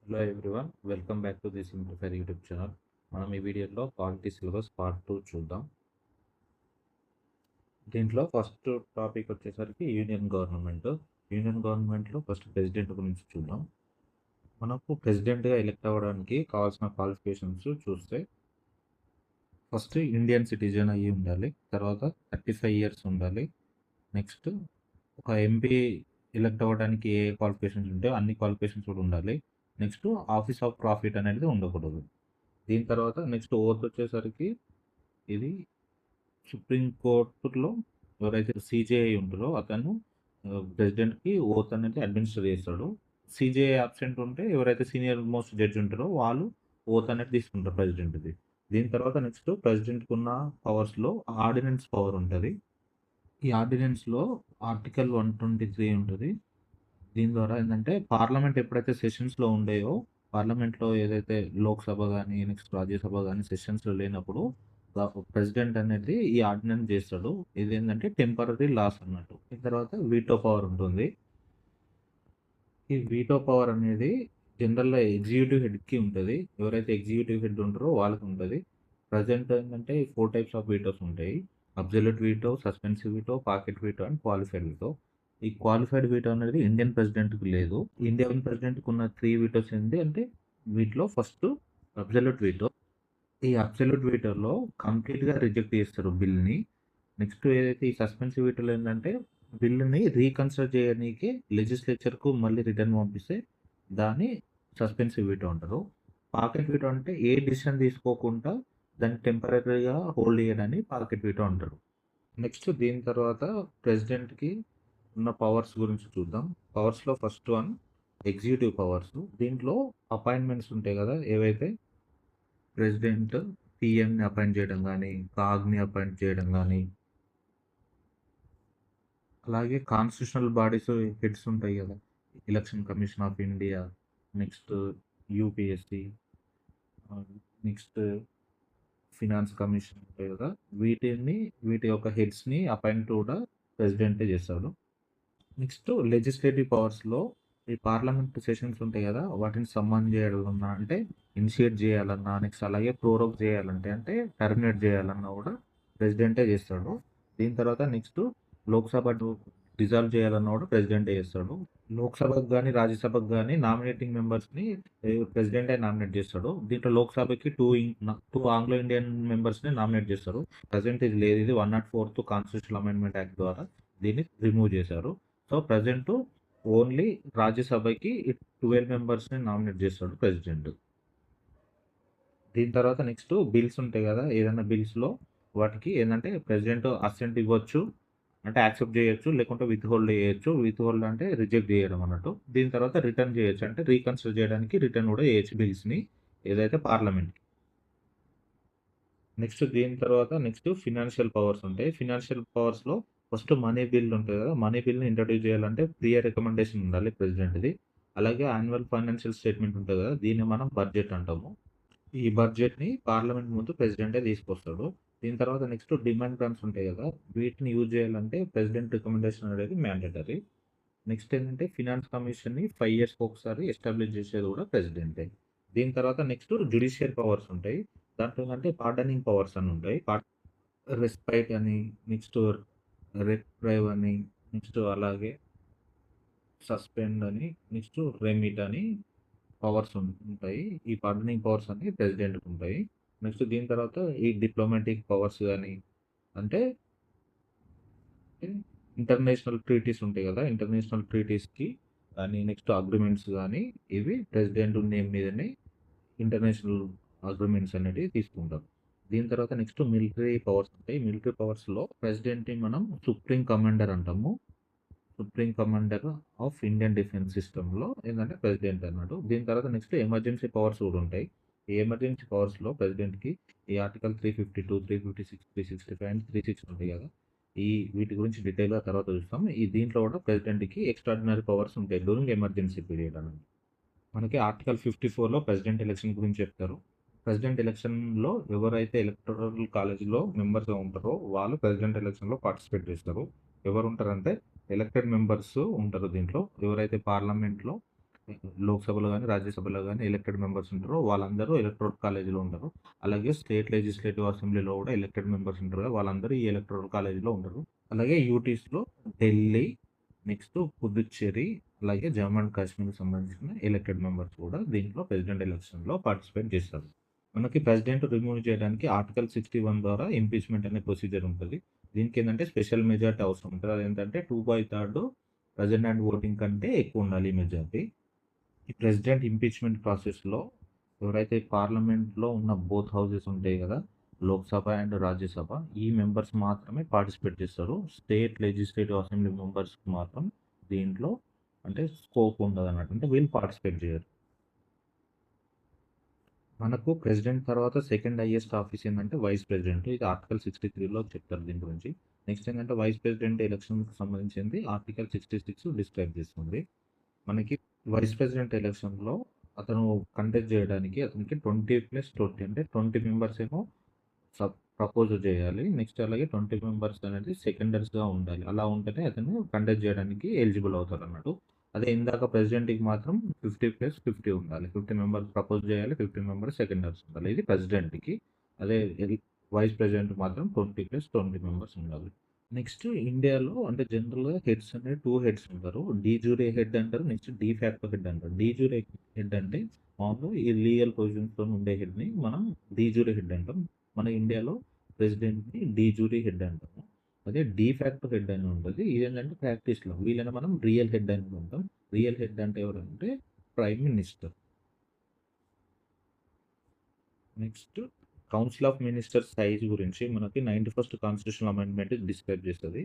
Hello everyone, welcome back to the simplifier YouTube channel. మనం ఈ వీడియోలో పాలిటీ సిలబస్ పార్ట్ 2 చూద్దాం. దీంట్లో ఫస్ట్ టాపిక్ వచ్చేసరికి యూనియన్ గవర్నమెంట్లో ఫస్ట్ ప్రెసిడెంట్ గురించి చూద్దాం. మనకు ప్రెసిడెంట్గా ఎలక్ట్ అవ్వడానికి కావాల్సిన క్వాలిఫికేషన్స్ చూస్తే ఫస్ట్ ఇండియన్ సిటిజన్ అయ్యి ఉండాలి, తర్వాత 35 ఇయర్స్ ఉండాలి. నెక్స్ట్ ఒక ఎంపీ ఎలక్ట్ అవ్వడానికి ఏ క్వాలిఫికేషన్స్ ఉంటాయో అన్ని క్వాలిఫికేషన్స్ కూడా ఉండాలి. నెక్స్ట్ ఆఫీస్ ఆఫ్ ప్రాఫిట్ అనేది ఉండకూడదు. దీని తర్వాత నెక్స్ట్ ఓత్ వచ్చేసరికి ఇది సుప్రీం కోర్టులో ఎవరైతే సిజేఐ ఉంటారో అతను ప్రెసిడెంట్కి ఓత్ అనేది అడ్మినిస్టర్ చేస్తాడు. సిజేఐ అబ్సెంట్ ఉంటే ఎవరైతే సీనియర్ మోస్ట్ జడ్జి ఉంటారో వాళ్ళు ఓత్ అనేది తీసుకుంటారు ప్రెసిడెంట్ది. దీని తర్వాత నెక్స్ట్ ప్రెసిడెంట్కి ఉన్న పవర్స్లో ఆర్డినెన్స్ పవర్ ఉంటుంది. ఈ ఆర్డినెన్స్లో ఆర్టికల్ 123 ఉంటుంది. దీని ద్వారా ఏంటంటే పార్లమెంట్ ఎప్పుడైతే సెషన్స్లో ఉండేయో పార్లమెంట్లో ఏదైతే లోక్సభ కానీ నెక్స్ట్ రాజ్యసభ కానీ సెషన్స్లో లేనప్పుడు ప్రెసిడెంట్ అనేది ఈ ఆర్డినెన్స్ చేస్తాడు. ఇది ఏంటంటే టెంపరరీ లాస్ అన్నట్టు. దీని తర్వాత వీటో పవర్ ఉంటుంది. ఈ వీటో పవర్ అనేది జనరల్గా ఎగ్జిక్యూటివ్ హెడ్కి ఉంటుంది. ఎవరైతే ఎగ్జిక్యూటివ్ హెడ్ ఉంటారో వాళ్ళకి ఉంటుంది. ప్రజెంట్ ఏంటంటే 4 టైప్స్ ఆఫ్ వీటోస్ ఉంటాయి: absolute veto, suspensive veto, pocket veto and qualified veto. ఈ క్వాలిఫైడ్ వీటో అనేది ఇండియన్ ప్రెసిడెంట్కి లేదు. ఇండియన్ ప్రెసిడెంట్కి ఉన్న 3 వీటోస్ ఏంటి అంటే వీటిలో ఫస్ట్ అబ్సల్యూట్ వీటో. ఈ అబ్సల్యూట్ వీటోలో కంప్లీట్గా రిజెక్ట్ చేస్తారు బిల్ని. నెక్స్ట్ ఏదైతే ఈ సస్పెన్సివ్ వీటోలో ఏంటంటే బిల్లుని రీకన్సిడర్ చేయడానికి లెజిస్లేచర్కు మళ్ళీ రిటర్న్ పంపిస్తే దాన్ని సస్పెన్సివ్ వీటో అంటారు. పాకెట్ వీటో అంటే ఏ డిసిషన్ తీసుకోకుండా దాన్ని టెంపరీగా హోల్డ్ చేయడాన్ని పాకెట్ వీటో అంటారు. నెక్స్ట్ దీని తర్వాత ప్రెసిడెంట్కి ఉన్న పవర్స్ గురించి చూద్దాం. పవర్స్లో ఫస్ట్ వన్ ఎగ్జిక్యూటివ్ పవర్స్. దీంట్లో అపాయింట్మెంట్స్ ఉంటాయి కదా, ఏవైతే ప్రెసిడెంట్ పిఎంని అపాయింట్ చేయడం కానీ, కాగ్ని అపాయింట్ చేయడం కానీ, అలాగే కాన్స్టిట్యూషనల్ బాడీస్ హెడ్స్ ఉంటాయి కదా, election commission of India, next UPSC, next finance commission ఉంటాయి కదా, వీటి యొక్క హెడ్స్ని అపాయింట్ కూడా ప్రెసిడెంటే చేస్తాడు. నెక్స్ట్ లెజిస్లేటివ్ పవర్స్లో ఈ పార్లమెంట్ సెషన్స్ ఉంటాయి కదా, వాటిని సమ్మన్ చేయాలన్నా అంటే ఇనిషియేట్ చేయాలన్నా, నెక్స్ట్ అలాగే ప్రోరోగ్ చేయాలంటే అంటే టర్మినేట్ చేయాలన్నా కూడా ప్రెసిడెంటే చేస్తాడు. దీని తర్వాత నెక్స్ట్ లోక్సభ డిజాల్వ్ చేయాలన్నా కూడా ప్రెసిడెంటే చేస్తాడు. లోక్సభకు కానీ రాజ్యసభకు కానీ నామినేటింగ్ మెంబర్స్ని ప్రెసిడెంటే నామినేట్ చేస్తాడు. దీంట్లో లోక్సభకి టూ ఆంగ్లో ఇండియన్ మెంబర్స్ని నామినేట్ చేస్తారు. ప్రజెంట్ ఇది లేదు, ఇది 104th కాన్స్టిట్యూషనల్ అమెండ్మెంట్ యాక్ట్ ద్వారా దీన్ని రిమూవ్ చేశారు. సో ప్రజెంట్ ఓన్లీ రాజ్యసభకి 12 మెంబర్స్ని నామినేట్ చేస్తాడు ప్రెసిడెంట్. దీని తర్వాత నెక్స్ట్ బిల్స్ ఉంటాయి కదా, ఏదైనా బిల్స్లో వాటికి ఏంటంటే ప్రెసిడెంట్ అసెంట్ ఇవ్వచ్చు అంటే యాక్సెప్ట్ చేయొచ్చు, లేకుంటే విత్ హోల్డ్ చేయొచ్చు. విత్ హోల్డ్ అంటే రిజెక్ట్ చేయడం అన్నట్టు. దీని తర్వాత రిటర్న్ చేయొచ్చు అంటే రీకన్సిడర్ చేయడానికి రిటర్న్ కూడా చేయొచ్చు బిల్స్ని ఏదైతే పార్లమెంట్కి. నెక్స్ట్ దీని తర్వాత నెక్స్ట్ ఫినాన్షియల్ పవర్స్ ఉంటాయి. ఫినాన్షియల్ పవర్స్లో ఫస్ట్ మనీ బిల్ ఉంటుంది కదా, మనీ బిల్ని ఇంట్రడ్యూస్ చేయాలంటే ప్రియర్ రికమెండేషన్ ఉండాలి ప్రెసిడెంట్ది. అలాగే యాన్యువల్ ఫైనాన్షియల్ స్టేట్మెంట్ ఉంటుంది కదా, దీన్ని మనం బడ్జెట్ అంటాము. ఈ బడ్జెట్ని పార్లమెంట్ ముందు ప్రెసిడెంటే తీసుకొస్తాడు. దీని తర్వాత నెక్స్ట్ డిమాండ్ గ్రాంట్స్ ఉంటాయి కదా, వీటిని యూజ్ చేయాలంటే ప్రెసిడెంట్ రికమెండేషన్ అనేది మ్యాండేటరీ. నెక్స్ట్ ఏంటంటే ఫినాన్స్ కమిషన్ని 5 ఇయర్స్కి ఒకసారి ఎస్టాబ్లిష్ చేసేది కూడా ప్రెసిడెంటే. దీని తర్వాత నెక్స్ట్ జ్యుడిషియల్ పవర్స్ ఉంటాయి. దాంట్లో ఏంటంటే పార్డనింగ్ పవర్స్ అని ఉంటాయి. రెస్పైట్ అని, నెక్స్ట్ రిప్రైవ్ అని, నెక్స్ట్ అలాగే సస్పెండ్ అని, నెక్స్ట్ రెమిట్ అని పవర్స్ ఉంటాయి. ఈ పార్డనింగ్ పవర్స్ అన్ని ప్రెసిడెంట్కి ఉంటాయి. నెక్స్ట్ దీని తర్వాత ఈ డిప్లొమాటిక్ పవర్స్ కానీ అంటే ఇంటర్నేషనల్ ట్రీటీస్ ఉంటాయి కదా, ఇంటర్నేషనల్ ట్రీటీస్కి కానీ నెక్స్ట్ అగ్రిమెంట్స్ కానీ ఇవి ప్రెసిడెంట్ నేమ్ మీదనే ఇంటర్నేషనల్ అగ్రిమెంట్స్ అనేవి తీసుకుంటారు. దీని తర్వాత నెక్స్ట్ మిలిటరీ పవర్స్ ఉంటాయి. మిలిటరీ పవర్స్లో ప్రెసిడెంట్ని మనం సుప్రీం కమాండర్ అంటాము. Supreme commander of Indian defence సిస్టంలో ఏంటంటే ప్రెసిడెంట్ అన్నాడు. దీని తర్వాత నెక్స్ట్ ఎమర్జెన్సీ పవర్స్ కూడా ఉంటాయి. ఈ ఎమర్జెన్సీ పవర్స్లో ప్రెసిడెంట్కి ఈ ఆర్టికల్ 352, 356, 365 అండ్ 360 ఉంటాయి కదా, వీటి గురించి డీటెయిల్గా తర్వాత చూస్తాం. దీంట్లో కూడా ప్రెసిడెంట్కి ఎక్స్ట్రాడినరీ పవర్స్ ఉంటాయి డ్యూరింగ్ ఎమర్జెన్సీ పీరియడ్ అనేది. మనకి ఆర్టికల్ 54లో ప్రెసిడెంట్ ఎలక్షన్ గురించి చెప్తారు. ప్రెసిడెంట్ ఎలక్షన్లో ఎవరైతే ఎలక్టరల్ కాలేజీలో మెంబర్స్గా ఉంటారో వాళ్ళు ప్రెసిడెంట్ ఎలక్షన్లో పార్టిసిపేట్ చేస్తారు. ఎవరు ఉంటారంటే ఎలక్టెడ్ మెంబర్స్ ఉంటారు దీంట్లో. ఎవరైతే పార్లమెంట్లో లోక్‌సభలో గాని, రాజ్యసభలో గాని ఎలక్టెడ్ మెంబర్స్ ఉంటారో వాళ్ళందరూ ఎలక్టోరల్ కాలేజ్‌లో ఉంటారు. అలాగే స్టేట్ లెజిస్లేటివ్ అసెంబ్లీలో కూడా ఎలక్టెడ్ మెంబర్స్ ఉంటారు కదా! వాళ్ళందరూ ఈ ఎలక్టోరల్ కాలేజ్‌లో ఉంటారు. అలాగే యూటీస్‌లో ఢిల్లీ, నెక్స్ట్ పుదుచ్చేరి, అలాగే జమ్మూ అండ్ కాశ్మీర్‌కి సంబంధించిన ఎలక్టెడ్ మెంబర్స్ కూడా దీంట్లో ప్రెసిడెంట్ ఎలక్షన్‌లో పార్టిసిపేట్ చేస్తారు. మనకి ప్రెసిడెంట్ రిమూవ్ చేయడానికి ఆర్టికల్ 61 ద్వారా ఇంపీచ్‌మెంట్ అనే ప్రొసీజర్ ఉంటది. దీనికేందంటే స్పెషల్ మెజారిటీ అవసరం ఉంటది. అదేంటంటే 2/3 ప్రెజెంట్ అండ్ ఓటింగ్ కంటే ఎక్కువ ఉండాలి ఈ మెజారిటీ. ఈ ప్రెసిడెంట్ ఇంపీచ్‌మెంట్ ప్రాసెస్‌లో ఎవరైతే పార్లమెంట్‌లో ఉన్న బోత్ హౌసెస్ ఉంటాయి గదా! లోక్‌సభ అండ్ రాజ్యసభ ఈ మెంబర్స్ మాత్రమే పార్టిసిపేట్ చేస్తారు. స్టేట్ లెజిస్లేటివ్ అసెంబ్లీ మెంబర్స్‌కి మాత్రం దీంట్లో అంటే స్కోప్ ఉండదన్నట్టు. అంటే వీళ్ళు పార్టిసిపేట్ చేయరు. మనకు ప్రెసిడెంట్ తర్వాత సెకండ్ హైయెస్ట్ ఆఫీస్ ఏందంటే వైస్ ప్రెసిడెంట్. ఇది ఆర్టికల్ 63లో చెప్తారు దీని గురించి. నెక్స్ట్ ఏందంటే వైస్ ప్రెసిడెంట్ ఎలక్షన్‌కి సంబంధించింది ఆర్టికల్ 66 డిస్క్రైబ్ చేస్తుంది. మనకి వైస్ ప్రెసిడెంట్ ఎలక్షన్‌లో అతను కంటెస్ట్ చేయడానికి అతనికి 20+20 అంటే 20 మెంబర్స్ ఏమో ప్రపోజ్ చేయాలి. నెక్స్ట్ అలాగే 20 మెంబర్స్ అనేది సెకండర్స్‌గా ఉండాలి. అలా ఉంటేనే అతను కంటెస్ట్ చేయడానికి ఎలిజిబుల్ అవుతాడన్నట్టు. అదే ఇందాక ప్రెసిడెంట్‌కి మాత్రం 50+50 ఉండాలి. 50 మెంబర్స్ ప్రపోజ్ చేయాలి. 50 మెంబర్స్ సెకండర్స్ ఉండాలి. ఇది ప్రెసిడెంట్‌కి. అదే వైస్ ప్రెసిడెంట్ మాత్రం 20+20 మెంబర్స్ ఉండాలి. నెక్స్ట్ ఇండియాలో అంటే జనరల్‌గా హెడ్స్ అనేవి 2 హెడ్స్ ఉంటారు. డీ జ్యూరీ హెడ్ అంటారు. నెక్స్ట్ డీ ఫ్యాక్టో హెడ్ అంటారు. డీ జ్యూరీ హెడ్ అంటే మామూలుగా ఈ లీగల్ పొజిషన్స్‌తో ఉండే హెడ్‌ని మనం డీ జ్యూరీ హెడ్ అంటాం. మన ఇండియాలో ప్రెసిడెంట్‌ని డీ జ్యూరీ హెడ్ అంటాము. అదే డీ ఫ్యాక్టో హెడ్ అని ఉంటది. ఇదేంటంటే ప్రాక్టీస్‌లో వీళ్ళని మనం రియల్ హెడ్ అని అంటాం. రియల్ హెడ్ అంటే ఎవరంటే prime minister. Next council of ministers size గురించి మనకి 91st కాన్స్టిట్యూషనల్ అమెండ్మెంట్ డిస్క్రైబ్ చేస్తది.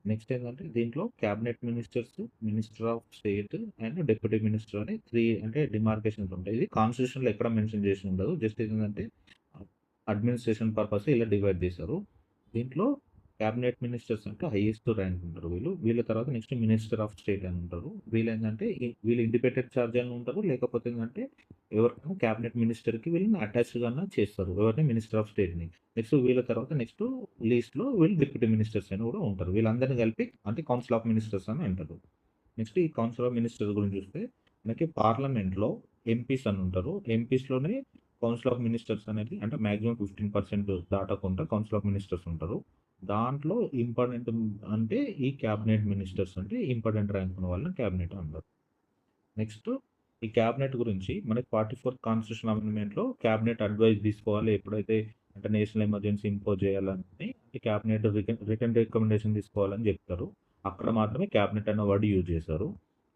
నెక్స్ట్ ఏంటంటే దీంట్లో cabinet ministers, minister of state and deputy minister అని 3 అంటే డిమార్కేషన్స్ ఉంటాయి. ఇది కాన్స్టిట్యూషన్‌లో ఎక్కడ మెన్షన్ చేసి ఉండదు. జస్ట్ ఏంటంటే అడ్మినిస్ట్రేషన్ పర్పస్ ఇలా డివైడ్ చేశారు. దీంట్లో క్యాబినెట్ మినిస్టర్స్ అంటే హైయెస్ట్ ర్యాంక్ ఉంటారు వీళ్ళు. వీళ్ళ తర్వాత నెక్స్ట్ మినిస్టర్ ఆఫ్ స్టేట్ అని ఉంటారు. వీళ్ళేంటంటే వీళ్ళు ఇండిపెండెంట్ చార్జ్ అని ఉంటారు. లేకపోతే ఏంటంటే ఎవరికైనా క్యాబినెట్ మినిస్టర్‌కి వీళ్ళని అటాచ్‌గానా చేస్తారు. ఎవరిని మినిస్టర్ ఆఫ్ స్టేట్‌ని. నెక్స్ట్ వీళ్ళ తర్వాత నెక్స్ట్ లీస్ట్‌లో వీళ్ళు డిప్యూటీ మినిస్టర్స్ అని కూడా ఉంటారు. వీళ్ళందరిని కలిపి అంటే కౌన్సిల్ ఆఫ్ మినిస్టర్స్ అని అంటారు. నెక్స్ట్ ఈ కౌన్సిల్ ఆఫ్ మినిస్టర్స్ గురించి చూస్తే మనకి పార్లమెంట్‌లో ఎంపీస్ అని ఉంటారు. ఎంపీస్‌లోనే కౌన్సిల్ ఆఫ్ మినిస్టర్స్ అనేది అంటే మాక్సిమం 15% దాటకుండా కౌన్సిల్ ఆఫ్ మినిస్టర్స్ ఉంటారు. దాంట్లో ఇంపార్టెంట్ అంటే ఈ క్యాబినెట్ మినిస్టర్స్ అంటే ఇంపార్టెంట్ ర్యాంక్ ఉన్న వాళ్ళని క్యాబినెట్ అంటారు. నెక్స్ట్ ఈ క్యాబినెట్ గురించి మనకి 44th కాన్స్టిట్యూషన్ అమెండ్మెంట్‌లో క్యాబినెట్ అడ్వైస్ తీసుకోవాలి. ఎప్పుడైతే అంటే నేషనల్ ఎమర్జెన్సీ ఇంపోజ్ చేయాలని ఈ క్యాబినెట్ రిటర్న్ రికమెండేషన్ తీసుకోవాలని చెప్తారు. అక్కడ మాత్రమే క్యాబినెట్ అన్న వర్డ్ యూజ్ చేశారు.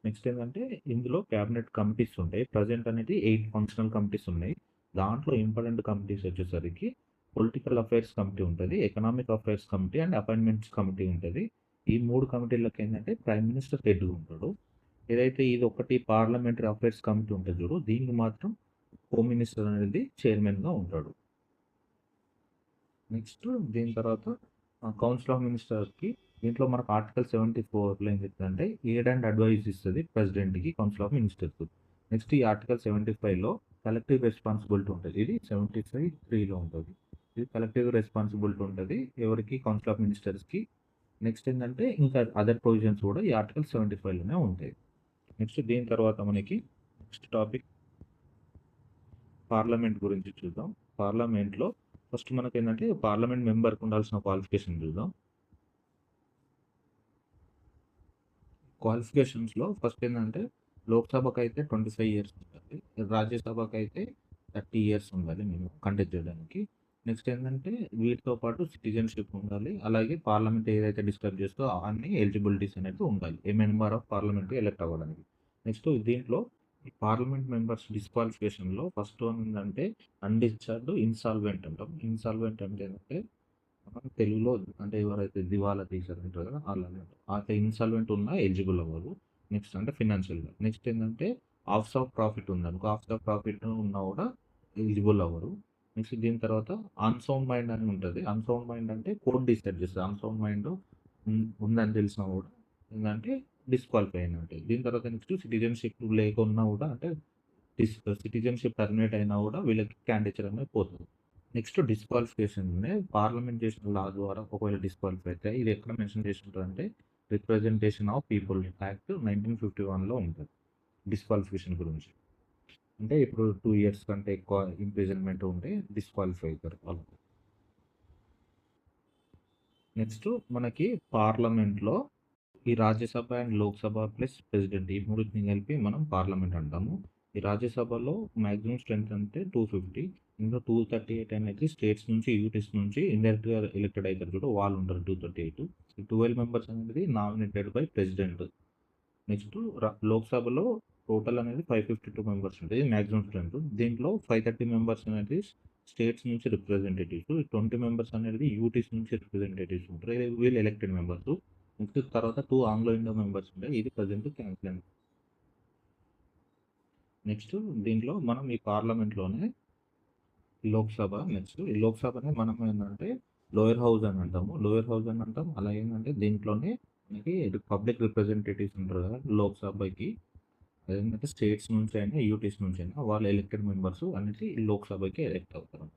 నెక్స్ట్ ఏంటంటే ఇందులో క్యాబినెట్ కమిటీస్ ఉంటాయి. ప్రెజెంట్ అనేది 8 ఫంక్షనల్ కమిటీస్ ఉన్నాయి. దాంట్లో ఇంపార్టెంట్ కమిటీస్ వచ్చేసరికి పొలిటికల్ అఫైర్స్ కమిటీ ఉంటది. Economic affairs committee and appointments committee ఉంటది. ఈ 3 కమిటీలకి ఏంటంటే ప్రైమ్ మినిస్టర్ హెడ్‌గా ఉంటాడు. ఏదైతే ఇది ఒకటి పార్లమెంటరీ అఫైర్స్ కమిటీ ఉంటది చూడు, దీనికి మాత్రం హోమ్ మినిస్టర్ అనేది చైర్మన్‌గా ఉంటాడు. నెక్స్ట్ దీని తర్వాత కౌన్సిల్ ఆఫ్ మినిస్టర్స్‌కి దీంట్లో మనకు ఆర్టికల్ 74లో ఏం చెప్తదంటే ఎయిడ్ అండ్ అడ్వైస్ ఇస్తది ప్రెసిడెంట్‌కి కౌన్సిల్ ఆఫ్ మినిస్టర్స్. నెక్స్ట్ ఈ ఆర్టికల్ 75లో కలెక్టివ్ రెస్పాన్సిబిలిటీ ఉంటది. ఇది 75(3)లో ఉంటది. ఇది కలెక్టివ్ రెస్పాన్సిబిలిటీ ఉంటది. ఎవరికి కౌన్సిల్ ఆఫ్ మినిస్టర్స్‌కి. నెక్స్ట్ ఏంటంటే ఇంకా అదర్ ప్రొవిజన్స్ కూడా ఈ ఆర్టికల్ 75లోనే ఉంటాయి. నెక్స్ట్ దీని తర్వాత మనకి నెక్స్ట్ టాపిక్ పార్లమెంట్ గురించి చూద్దాం. పార్లమెంట్‌లో ఫస్ట్ మనకేంటంటే పార్లమెంట్ మెంబర్‌కి ఉండాల్సిన క్వాలిఫికేషన్ చూద్దాం. క్వాలిఫికేషన్స్‌లో ఫస్ట్ ఏంటంటే లోక్‌సభకైతే 25 ఇయర్స్ ఉండాలి. రాజ్యసభకైతే 30 ఇయర్స్ ఉండాలి మినిమం కంటెస్ట్ చేయడానికి. నెక్స్ట్ ఏంటంటే వీటితో పాటు సిటిజన్‌షిప్ ఉండాలి. అలాగే పార్లమెంట్ ఏదైతే డిస్టర్బ్ చేస్తదో అన్ని ఎలిజిబిలిటీస్ అనేవి ఉండాలి. ఏ మెంబర్ ఆఫ్ పార్లమెంట్‌కి ఎలక్ట్ అవ్వడానికి. నెక్స్ట్ దీంట్లో ఈ పార్లమెంట్ మెంబర్స్ డిస్‌క్వాలిఫికేషన్‌లో ఫస్ట్ వన్ ఏంటంటే అన్‌డిశ్చార్జ్డ్ ఇన్సాల్వెంట్ అంటాం. ఇన్సాల్వెంట్ అంటే ఏంటంటే మనం తెలుగులో అంటే ఎవరైతే దివాలా తీశారంటారు కదా! ఆళ్ళన్నట్టు. అట్లా ఇన్సాల్వెంట్ ఉన్నా ఎలిజిబుల్ అవ్వరు. నెక్స్ట్ అంటే ఫినాన్షియల్‌గా. నెక్స్ట్ ఏంటంటే హాఫ్స్ ఆఫ్ ప్రాఫిట్ ఉందనుకో, హాఫ్స్ ఆఫ్ ప్రాఫిట్ ఉన్నా కూడా ఎలిజిబుల్ అవ్వరు. నెక్స్ట్ దీని తర్వాత అన్‌సౌండ్ మైండ్ అని ఉంటది. అన్‌సౌండ్ మైండ్ అంటే కోర్ట్ డిసైడ్ చేస్తది. అన్‌సౌండ్ మైండ్ ఉందని తెలిసినా కూడా ఏందంటే డిస్‌క్వాలిఫై అయినట్టే. దీని తర్వాత నెక్స్ట్ సిటిజన్‌షిప్ లేకున్నా కూడా అంటే సిటిజన్‌షిప్ టర్మినేట్ అయినా కూడా వీళ్ళకి క్యాండిడేచర్ అనేది పోతది. నెక్స్ట్ డిస్‌క్వాలిఫికేషన్‌నే పార్లమెంట్ చేసిన లా ద్వారా ఒకవేళ డిస్‌క్వాలిఫై అయితే ఇది ఎక్కడ మెన్షన్ చేసి ఉంటదంటే రిప్రజెంటేషన్ ఆఫ్ పీపుల్ యాక్ట్ 1951లో ఉంటది. డిస్‌క్వాలిఫికేషన్ గురించి. అంటే ఇప్పుడు 2 ఇయర్స్ కంటే ఎక్కువ ఇంప్రిజన్‌మెంట్ ఉంటే డిస్‌క్వాలిఫై అయితారు వాళ్ళు. నెక్స్ట్ మనకి పార్లమెంట్‌లో ఈ Rajya Sabha and Lok Sabha plus president ఈ మూడిటిని కలిపి మనం పార్లమెంట్ అంటాము. ఈ రాజ్యసభలో మాక్సిమం స్ట్రెంత్ అంటే 250. ఇందులో 238 అనేది స్టేట్స్ నుంచి, యూటీస్ నుంచి ఇండైరెక్ట్‌గా ఎలక్టెడ్ అయితారు చూడు వాళ్ళు ఉంటారు 238. ఈ 12 మెంబర్స్ అనేది నామినేటెడ్ బై ప్రెసిడెంట్. నెక్స్ట్ లోక్‌సభలో టోటల్ అనేది 552 మెంబర్స్ ఉంటాయి. Maximum strength. దీంట్లో 530 మెంబర్స్ అనేది స్టేట్స్ నుంచి రిప్రజెంటేటివ్స్. 20 మెంబర్స్ అనేది యూటీస్ నుంచి రిప్రజెంటేటివ్స్ ఉంటారు. వీళ్ళు ఎలక్టెడ్ మెంబర్స్. నెక్స్ట్ తర్వాత 2 ఆంగ్లో ఇండియా మెంబర్స్ ఉంటాయి. ఇది ప్రజెంట్ క్యాన్సిల్ అయింది. నెక్స్ట్ దీంట్లో మనం ఈ పార్లమెంట్‌లోనే లోక్‌సభ నెక్స్ట్ ఈ లోక్‌సభనే మనం ఏందంటే లోయర్ హౌస్ అని అంటాము. లోయర్ హౌస్ అని అంటాం. అలా ఏందంటే దీంట్లోనే మనకి పబ్లిక్ రిప్రజెంటేటివ్స్ ఉంటారు కదా! లోక్‌సభకి అదేంటంటే స్టేట్స్ నుంచి అయినా, యూటీస్ నుంచి అయినా వాళ్ళు ఎలక్టెడ్ మెంబర్స్ అనేది ఈ లోక్‌సభకి ఎలక్ట్ అవుతారు.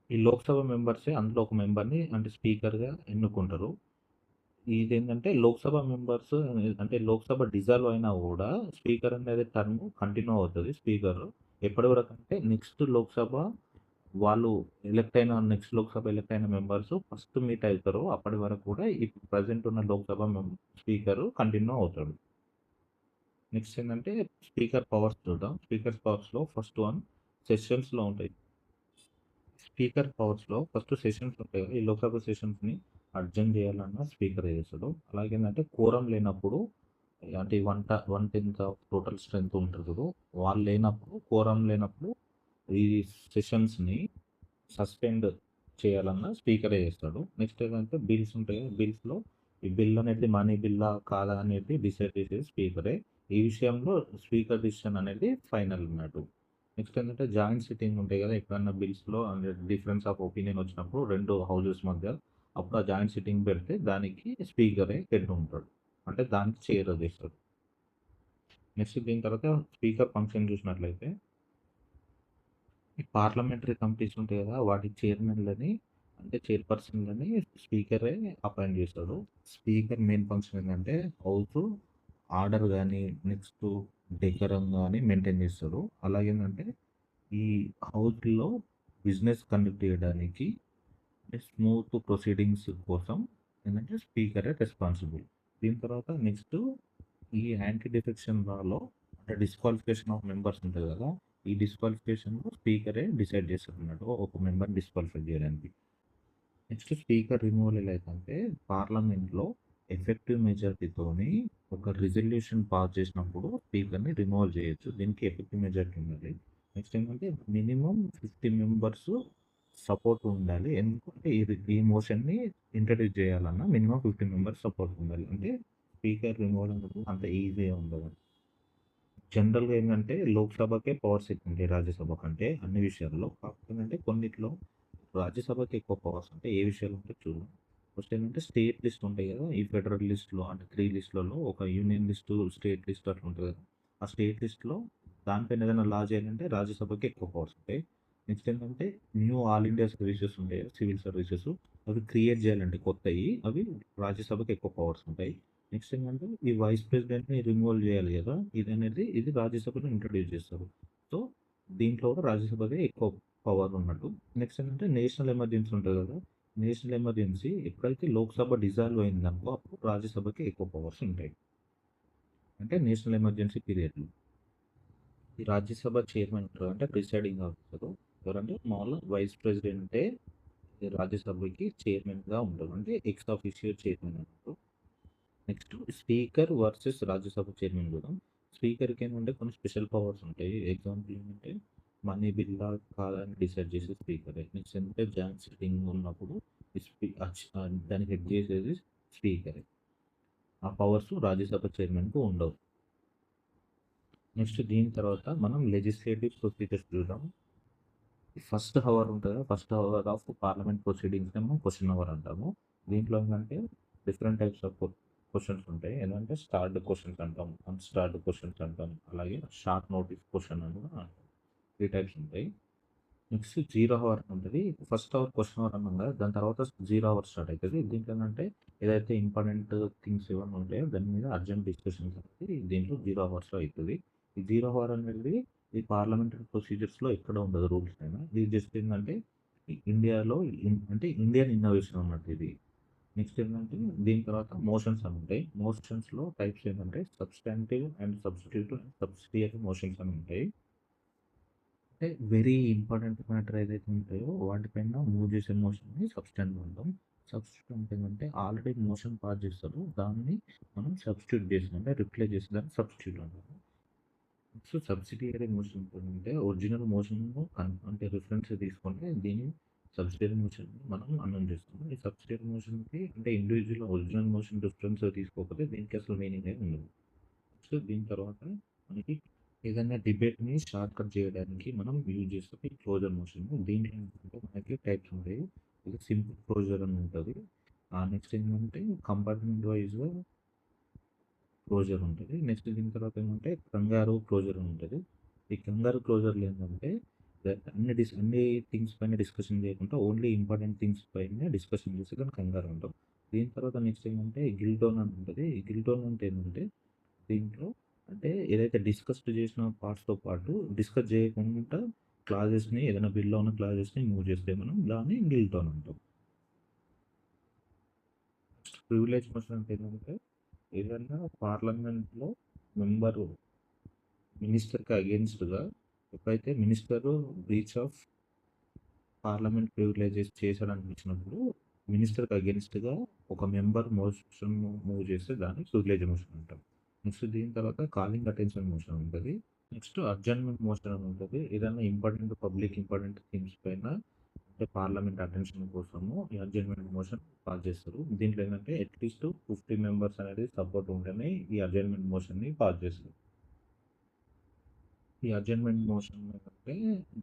ఈ లోక్‌సభ మెంబర్సే అందులో ఒక మెంబర్‌ని అంటే స్పీకర్‌గా ఎన్నుకుంటారు. ఇదేంటంటే లోక్‌సభ మెంబర్స్ అంటే లోక్‌సభ డిజాల్వ్ అయినా గూడా స్పీకర్ అనేది టర్మ్ కంటిన్యూ అవుతది స్పీకర్. ఎప్పటి వరకంటే నెక్స్ట్ లోక్‌సభ వాళ్ళు నెక్స్ట్ లోక్‌సభ ఎలక్ట్ అయిన మెంబర్స్ ఫస్ట్ మీట్ అయితారో అప్పటి వరకు కూడా ఇప్పుడు ప్రెజెంట్ ఉన్న లోక్‌సభ స్పీకర్ కంటిన్యూ అవుతాడు. నెక్స్ట్ ఏంటంటే స్పీకర్ పవర్స్ చూద్దాం. స్పీకర్ పవర్స్‌లో ఫస్ట్ వన్ సెషన్స్‌లో ఉంటాయి. స్పీకర్ పవర్స్‌లో ఫస్ట్ సెషన్స్ ఉంటాయి కదా! ఈ లోక్‌సభ సెషన్స్‌ని అడ్జర్న్ చేయాలన్నా స్పీకర్ చేస్తాడు. అలాగేందంటే కోరం లేనప్పుడు అంటే 1/10 ఆఫ్ టోటల్ స్ట్రెంత్ ఉంటది చూడు. వాళ్ళు లేనప్పుడు కోరం లేనప్పుడు ఈ సెషన్స్‌ని సస్పెండ్ చేయాలన్నా స్పీకరే చేస్తాడు. నెక్స్ట్ ఏంటంటే బిల్స్ ఉంటాయి కదా! బిల్స్‌లో ఈ బిల్ అనేది మనీ బిల్లా కాదా అనేది డిసైడ్ చేసేది స్పీకరే. ఈ విషయంలో స్పీకర్ డిసిషన్ అనేది ఫైనల్ అన్నట్టు. నెక్స్ట్ ఏంటంటే జాయింట్ సిట్టింగ్ ఉంటాయి కదా! ఎప్పుడన్నా బిల్స్‌లో డిఫరెన్స్ ఆఫ్ ఒపీనియన్ వచ్చినప్పుడు 2 హౌసెస్ మధ్య అప్పుడు ఆ జాయింట్ సిట్టింగ్ పెడితే దానికి స్పీకరే హెడ్ ఉంటాడు. అంటే దానికి చైర్ అది ఇస్తాడు. నెక్స్ట్ దీని తర్వాత స్పీకర్ ఫంక్షన్ చూసినట్లయితే ఈ పార్లమెంటరీ కమిటీస్ ఉంటాయి కదా! వాటి చైర్మన్‌లని అంటే చైర్పర్సన్‌లని స్పీకరే అపాయింట్ చేస్తాడు. స్పీకర్ మెయిన్ ఫంక్షన్ ఏంటంటే హౌస్ ఆర్డర్ గాని, నెక్స్ట్ డెకరం గాని మెయింటైన్ చేస్తాడు. అలాగేందంటే ఈ హౌస్‌లో బిజినెస్ కండక్ట్ చేయడానికి స్మూత్ ప్రొసీడింగ్స్ కోసం ఏంటంటే స్పీకరే రెస్పాన్సిబుల్. దీని తర్వాత నెక్స్ట్ ఈ యాంటీ డిఫెక్షన్ లాలో అంటే డిస్‌క్వాలిఫికేషన్ ఆఫ్ మెంబర్స్ ఉంటది కదా! ఈ డిస్‌క్వాలిఫికేషన్‌లో స్పీకరే డిసైడ్ చేస్తాడన్నట్టు ఒక మెంబర్‌ని డిస్‌క్వాలిఫై చేయడానికి. నెక్స్ట్ స్పీకర్ రిమూవల్ ఎలా అయితంటే పార్లమెంట్‌లో ఎఫెక్టివ్ మెజారిటీతోని ఒక రిజల్యూషన్ పాస్ చేసినప్పుడు స్పీకర్‌ని రిమూవల్ చేయొచ్చు. దీనికి ఎఫెక్టివ్ మెజారిటీ ఉండాలి. నెక్స్ట్ ఏంటంటే మినిమమ్ 50 మెంబర్స్ సపోర్ట్ ఉండాలి. ఎందుకంటే ఈ మోషన్‌ని ఇంట్రొడ్యూస్ చేయాలన్నా మినిమమ్ 50 మెంబర్స్ సపోర్ట్ ఉండాలి. అంటే స్పీకర్ రిమూవల్ అనేది అంత ఈజీగా ఉండదు. జనరల్‌గా ఏంటంటే లోక్‌సభకే పవర్స్ ఎక్కువుంటాయి రాజ్యసభ కంటే అన్ని విషయాల్లో. కాకపోతే ఏంటంటే కొన్నిట్లో రాజ్యసభకి ఎక్కువ పవర్స్ ఉంటాయి. ఏ విషయాలు ఉంటాయో చూద్దాం. ఫస్ట్ ఏంటంటే స్టేట్ లిస్ట్ ఉంటాయి కదా! ఈ ఫెడరల్ లిస్ట్‌లో అంటే 3 లిస్ట్‌లలో ఒక యూనియన్ లిస్టు, స్టేట్ లిస్ట్ అట్లా ఉంటది కదా! ఆ స్టేట్ లిస్ట్‌లో దానిపైన ఏదైనా లా చేయాలంటే రాజ్యసభకి ఎక్కువ పవర్స్ ఉంటాయి. నెక్స్ట్ ఏంటంటే న్యూ ఆల్ ఇండియా సర్వీసెస్ ఉంటాయి కదా! సివిల్ సర్వీసెస్ అవి క్రియేట్ చేయాలంటే కొత్తయి అవి రాజ్యసభకి ఎక్కువ పవర్స్ ఉంటాయి. నెక్స్ట్ ఏంటంటే ఈ వైస్ ప్రెసిడెంట్‌ని రిమూవల్ చేయాలి కదా! ఇది రాజ్యసభలో ఇంట్రొడ్యూస్ చేస్తారు. సో, దీంట్లో కూడా రాజ్యసభకే ఎక్కువ పవర్ ఉన్నట్టు. నెక్స్ట్ ఏంటంటే నేషనల్ ఎమర్జెన్సీ ఉంటది కదా! నేషనల్ ఎమర్జెన్సీ ఎప్పుడైతే లోక్‌సభ డిజాల్వ్ అయిందనుకో అప్పుడు రాజ్యసభకి ఎక్కువ పవర్స్ ఉంటాయి. అంటే నేషనల్ ఎమర్జెన్సీ పీరియడ్‌లో. ఈ రాజ్యసభ చైర్మన్ ఉంటారు అంటే ప్రిసైడింగ్ ఆఫీసరు. ఎవరంటే మామూలుగా వైస్ ప్రెసిడెంటే ఈ రాజ్యసభకి చైర్మన్‌గా ఉంటారు. అంటే ఎక్స్ అఫీషియో చైర్మన్ అన్నట్టు. Next speaker versus Rajya Sabha chairman చూద్దాం. స్పీకర్‌కి ఏంటంటే కొన్ని స్పెషల్ పవర్స్ ఉంటాయి. ఎగ్జాంపుల్ ఏంటంటే మనీ బిల్లా కాదా అని డిసైడ్ చేసేది స్పీకరే. నెక్స్ట్ ఏంటంటే జాయింట్ సిట్టింగ్ ఉన్నప్పుడు ఈ దానికి హెడ్ చేసేది స్పీకరే. ఆ పవర్స్ రాజ్యసభ చైర్మన్‌కి ఉండవు. నెక్స్ట్ దీని తర్వాత మనం లెజిస్లేటివ్ ప్రొసీజర్స్ చూద్దాం. ఫస్ట్ హవర్ ఉంటది. ఫస్ట్ హవర్ ఆఫ్ పార్లమెంట్ ప్రొసీడింగ్స్‌నేమో క్వెషన్ అవర్ అంటాము. దీంట్లో ఏంటంటే డిఫరెంట్ టైప్స్ ఆఫ్ క్వెషన్స్ ఉంటాయి. ఏంటంటే స్టార్డ్ క్వెషన్స్ అంటాం, అన్‌స్టార్డ్ క్వెషన్స్ అంటాం, అలాగే షార్ట్ నోటీస్ క్వెషన్ అని కూడా అంటాం. 3 టైప్స్ ఉంటాయి. నెక్స్ట్ 0 హవర్ ఉంటది. ఫస్ట్ అవర్ క్వెషన్ అవర్ అన్నాం కదా! దాని తర్వాత 0 హవర్ స్టార్ట్ అయితది. దీంట్లో ఏంటంటే ఏదైతే ఇంపార్టెంట్ థింగ్స్ ఏవన్నా ఉంటాయో దాని మీద అర్జెంట్ డిస్కషన్స్ అనేది దీంట్లో 0 హవర్స్‌లో అయితది. ఈ 0 అవర్ అనేది ఈ పార్లమెంటరీ ప్రొసీజర్స్‌లో ఎక్కడ ఉండదు రూల్స్ అయినా. ఇది జస్ట్ ఏందంటే ఇండియాలో అంటే ఇండియన్ ఇన్నోవేషన్ అన్నమాట ఇది. నెక్స్ట్ ఏంటంటే దీని తర్వాత మోషన్స్ అని ఉంటాయి. మోషన్స్‌లో టైప్స్ ఏంటంటే substantive and substitutive and subsidiary motions అని ఉంటాయి. అంటే వెరీ ఇంపార్టెంట్ మ్యాటర్ ఏదైతే ఉంటాయో వాటిపైన మూవ్ చేసే మోషన్‌ని సబ్స్టాంటివ్ అంటాం. సబ్స్టిట్యూట్ ఏంటంటే ఆల్రెడీ మోషన్ పాస్ చేస్తారు. దాన్ని మనం సబ్స్టిట్యూట్ చేసి అంటే రిప్లేస్ చేసి దాన్ని సబ్స్టిట్యూట్ అంటాం. సో, సబ్సిడియరీ మోషన్ అంటే ఒరిజినల్ మోషన్‌ను అంటే రిఫరెన్స్ తీసుకుంటే దీన్ని సబ్సిడియరీ మోషన్ మనం అన్నం చేస్తాం. ఈ సబ్సిడియరీ మోషన్‌కి అంటే ఇండివిడ్యువల్ ఒరిజినల్ మోషన్ రిఫరెన్స్ తీసుకోకపోతే దీనికి అసలు మీనింగే ఉండదు. సో, దీని తర్వాత మనకి ఏదైనా డిబేట్‌ని షార్ట్ కట్ చేయడానికి మనం యూజ్ చేస్తాం ఈ క్లోజర్ మోషన్. దీంట్లో ఏంటంటే మనకి టైప్స్ ఉంటాయి. ఇది సింపుల్ క్లోజర్ అని ఉంటది. నెక్స్ట్ ఏంటంటే కంపార్ట్మెంట్ వైస్‌గా క్లోజర్ ఉంటది. నెక్స్ట్ దీని తర్వాత ఏమంటే కంగారు క్లోజర్ అని ఉంటది. ఈ కంగారు క్లోజర్‌లో ఏందంటే అన్ని థింగ్స్ పైన డిస్కషన్ చేయకుండా ఓన్లీ ఇంపార్టెంట్ థింగ్స్ పైనే డిస్కషన్ చేస్తే దాన్ని కంగారు అంటాం. దీని తర్వాత నెక్స్ట్ ఏంటంటే గిల్ టోన్ అని ఉంటది. ఈ గిల్ టోన్ అంటే ఏంటంటే దీంట్లో అంటే ఏదైతే డిస్కస్ చేసిన పార్ట్స్‌తో పాటు డిస్కస్ చేయకుండా క్లాజెస్‌ని ఏదైనా బిల్‌లో ఉన్న క్లాజెస్‌ని మూవ్ చేస్తే మనం దాన్ని గిల్ టోన్ అంటాం. ప్రివిలేజ్ మోషన్ అంటే ఏంటంటే ఏదైనా పార్లమెంట్‌లో మెంబరు మినిస్టర్‌కి అగెయిన్స్ట్‌గా ఎప్పుడైతే minister breach of parliament privileges చేశాడనిపించినప్పుడు మినిస్టర్‌కి అగెయిన్స్ట్‌గా ఒక మెంబర్ మోషన్ మూవ్ చేస్తే దాన్ని ప్రివిలేజ్ మోషన్ అంటాం. నెక్స్ట్ దీని తర్వాత కాలింగ్ అటెన్షన్ మోషన్ ఉంటది. నెక్స్ట్ అడ్జర్న్‌మెంట్ మోషన్ అని ఉంటది. ఏదైనా ఇంపార్టెంట్ థింగ్స్ పైన అంటే పార్లమెంట్ అటెన్షన్ కోసము ఈ అడ్జర్న్‌మెంట్ మోషన్ పాస్ చేస్తారు. దీంట్లో ఏంటంటే అట్‌లీస్ట్ 50 మెంబర్స్ అనేది సపోర్ట్ ఉంటేనే ఈ అడ్జర్న్‌మెంట్ మోషన్‌ని పాస్ చేస్తారు. ఈ అడ్జర్న్‌మెంట్ మోషన్ ఏంటంటే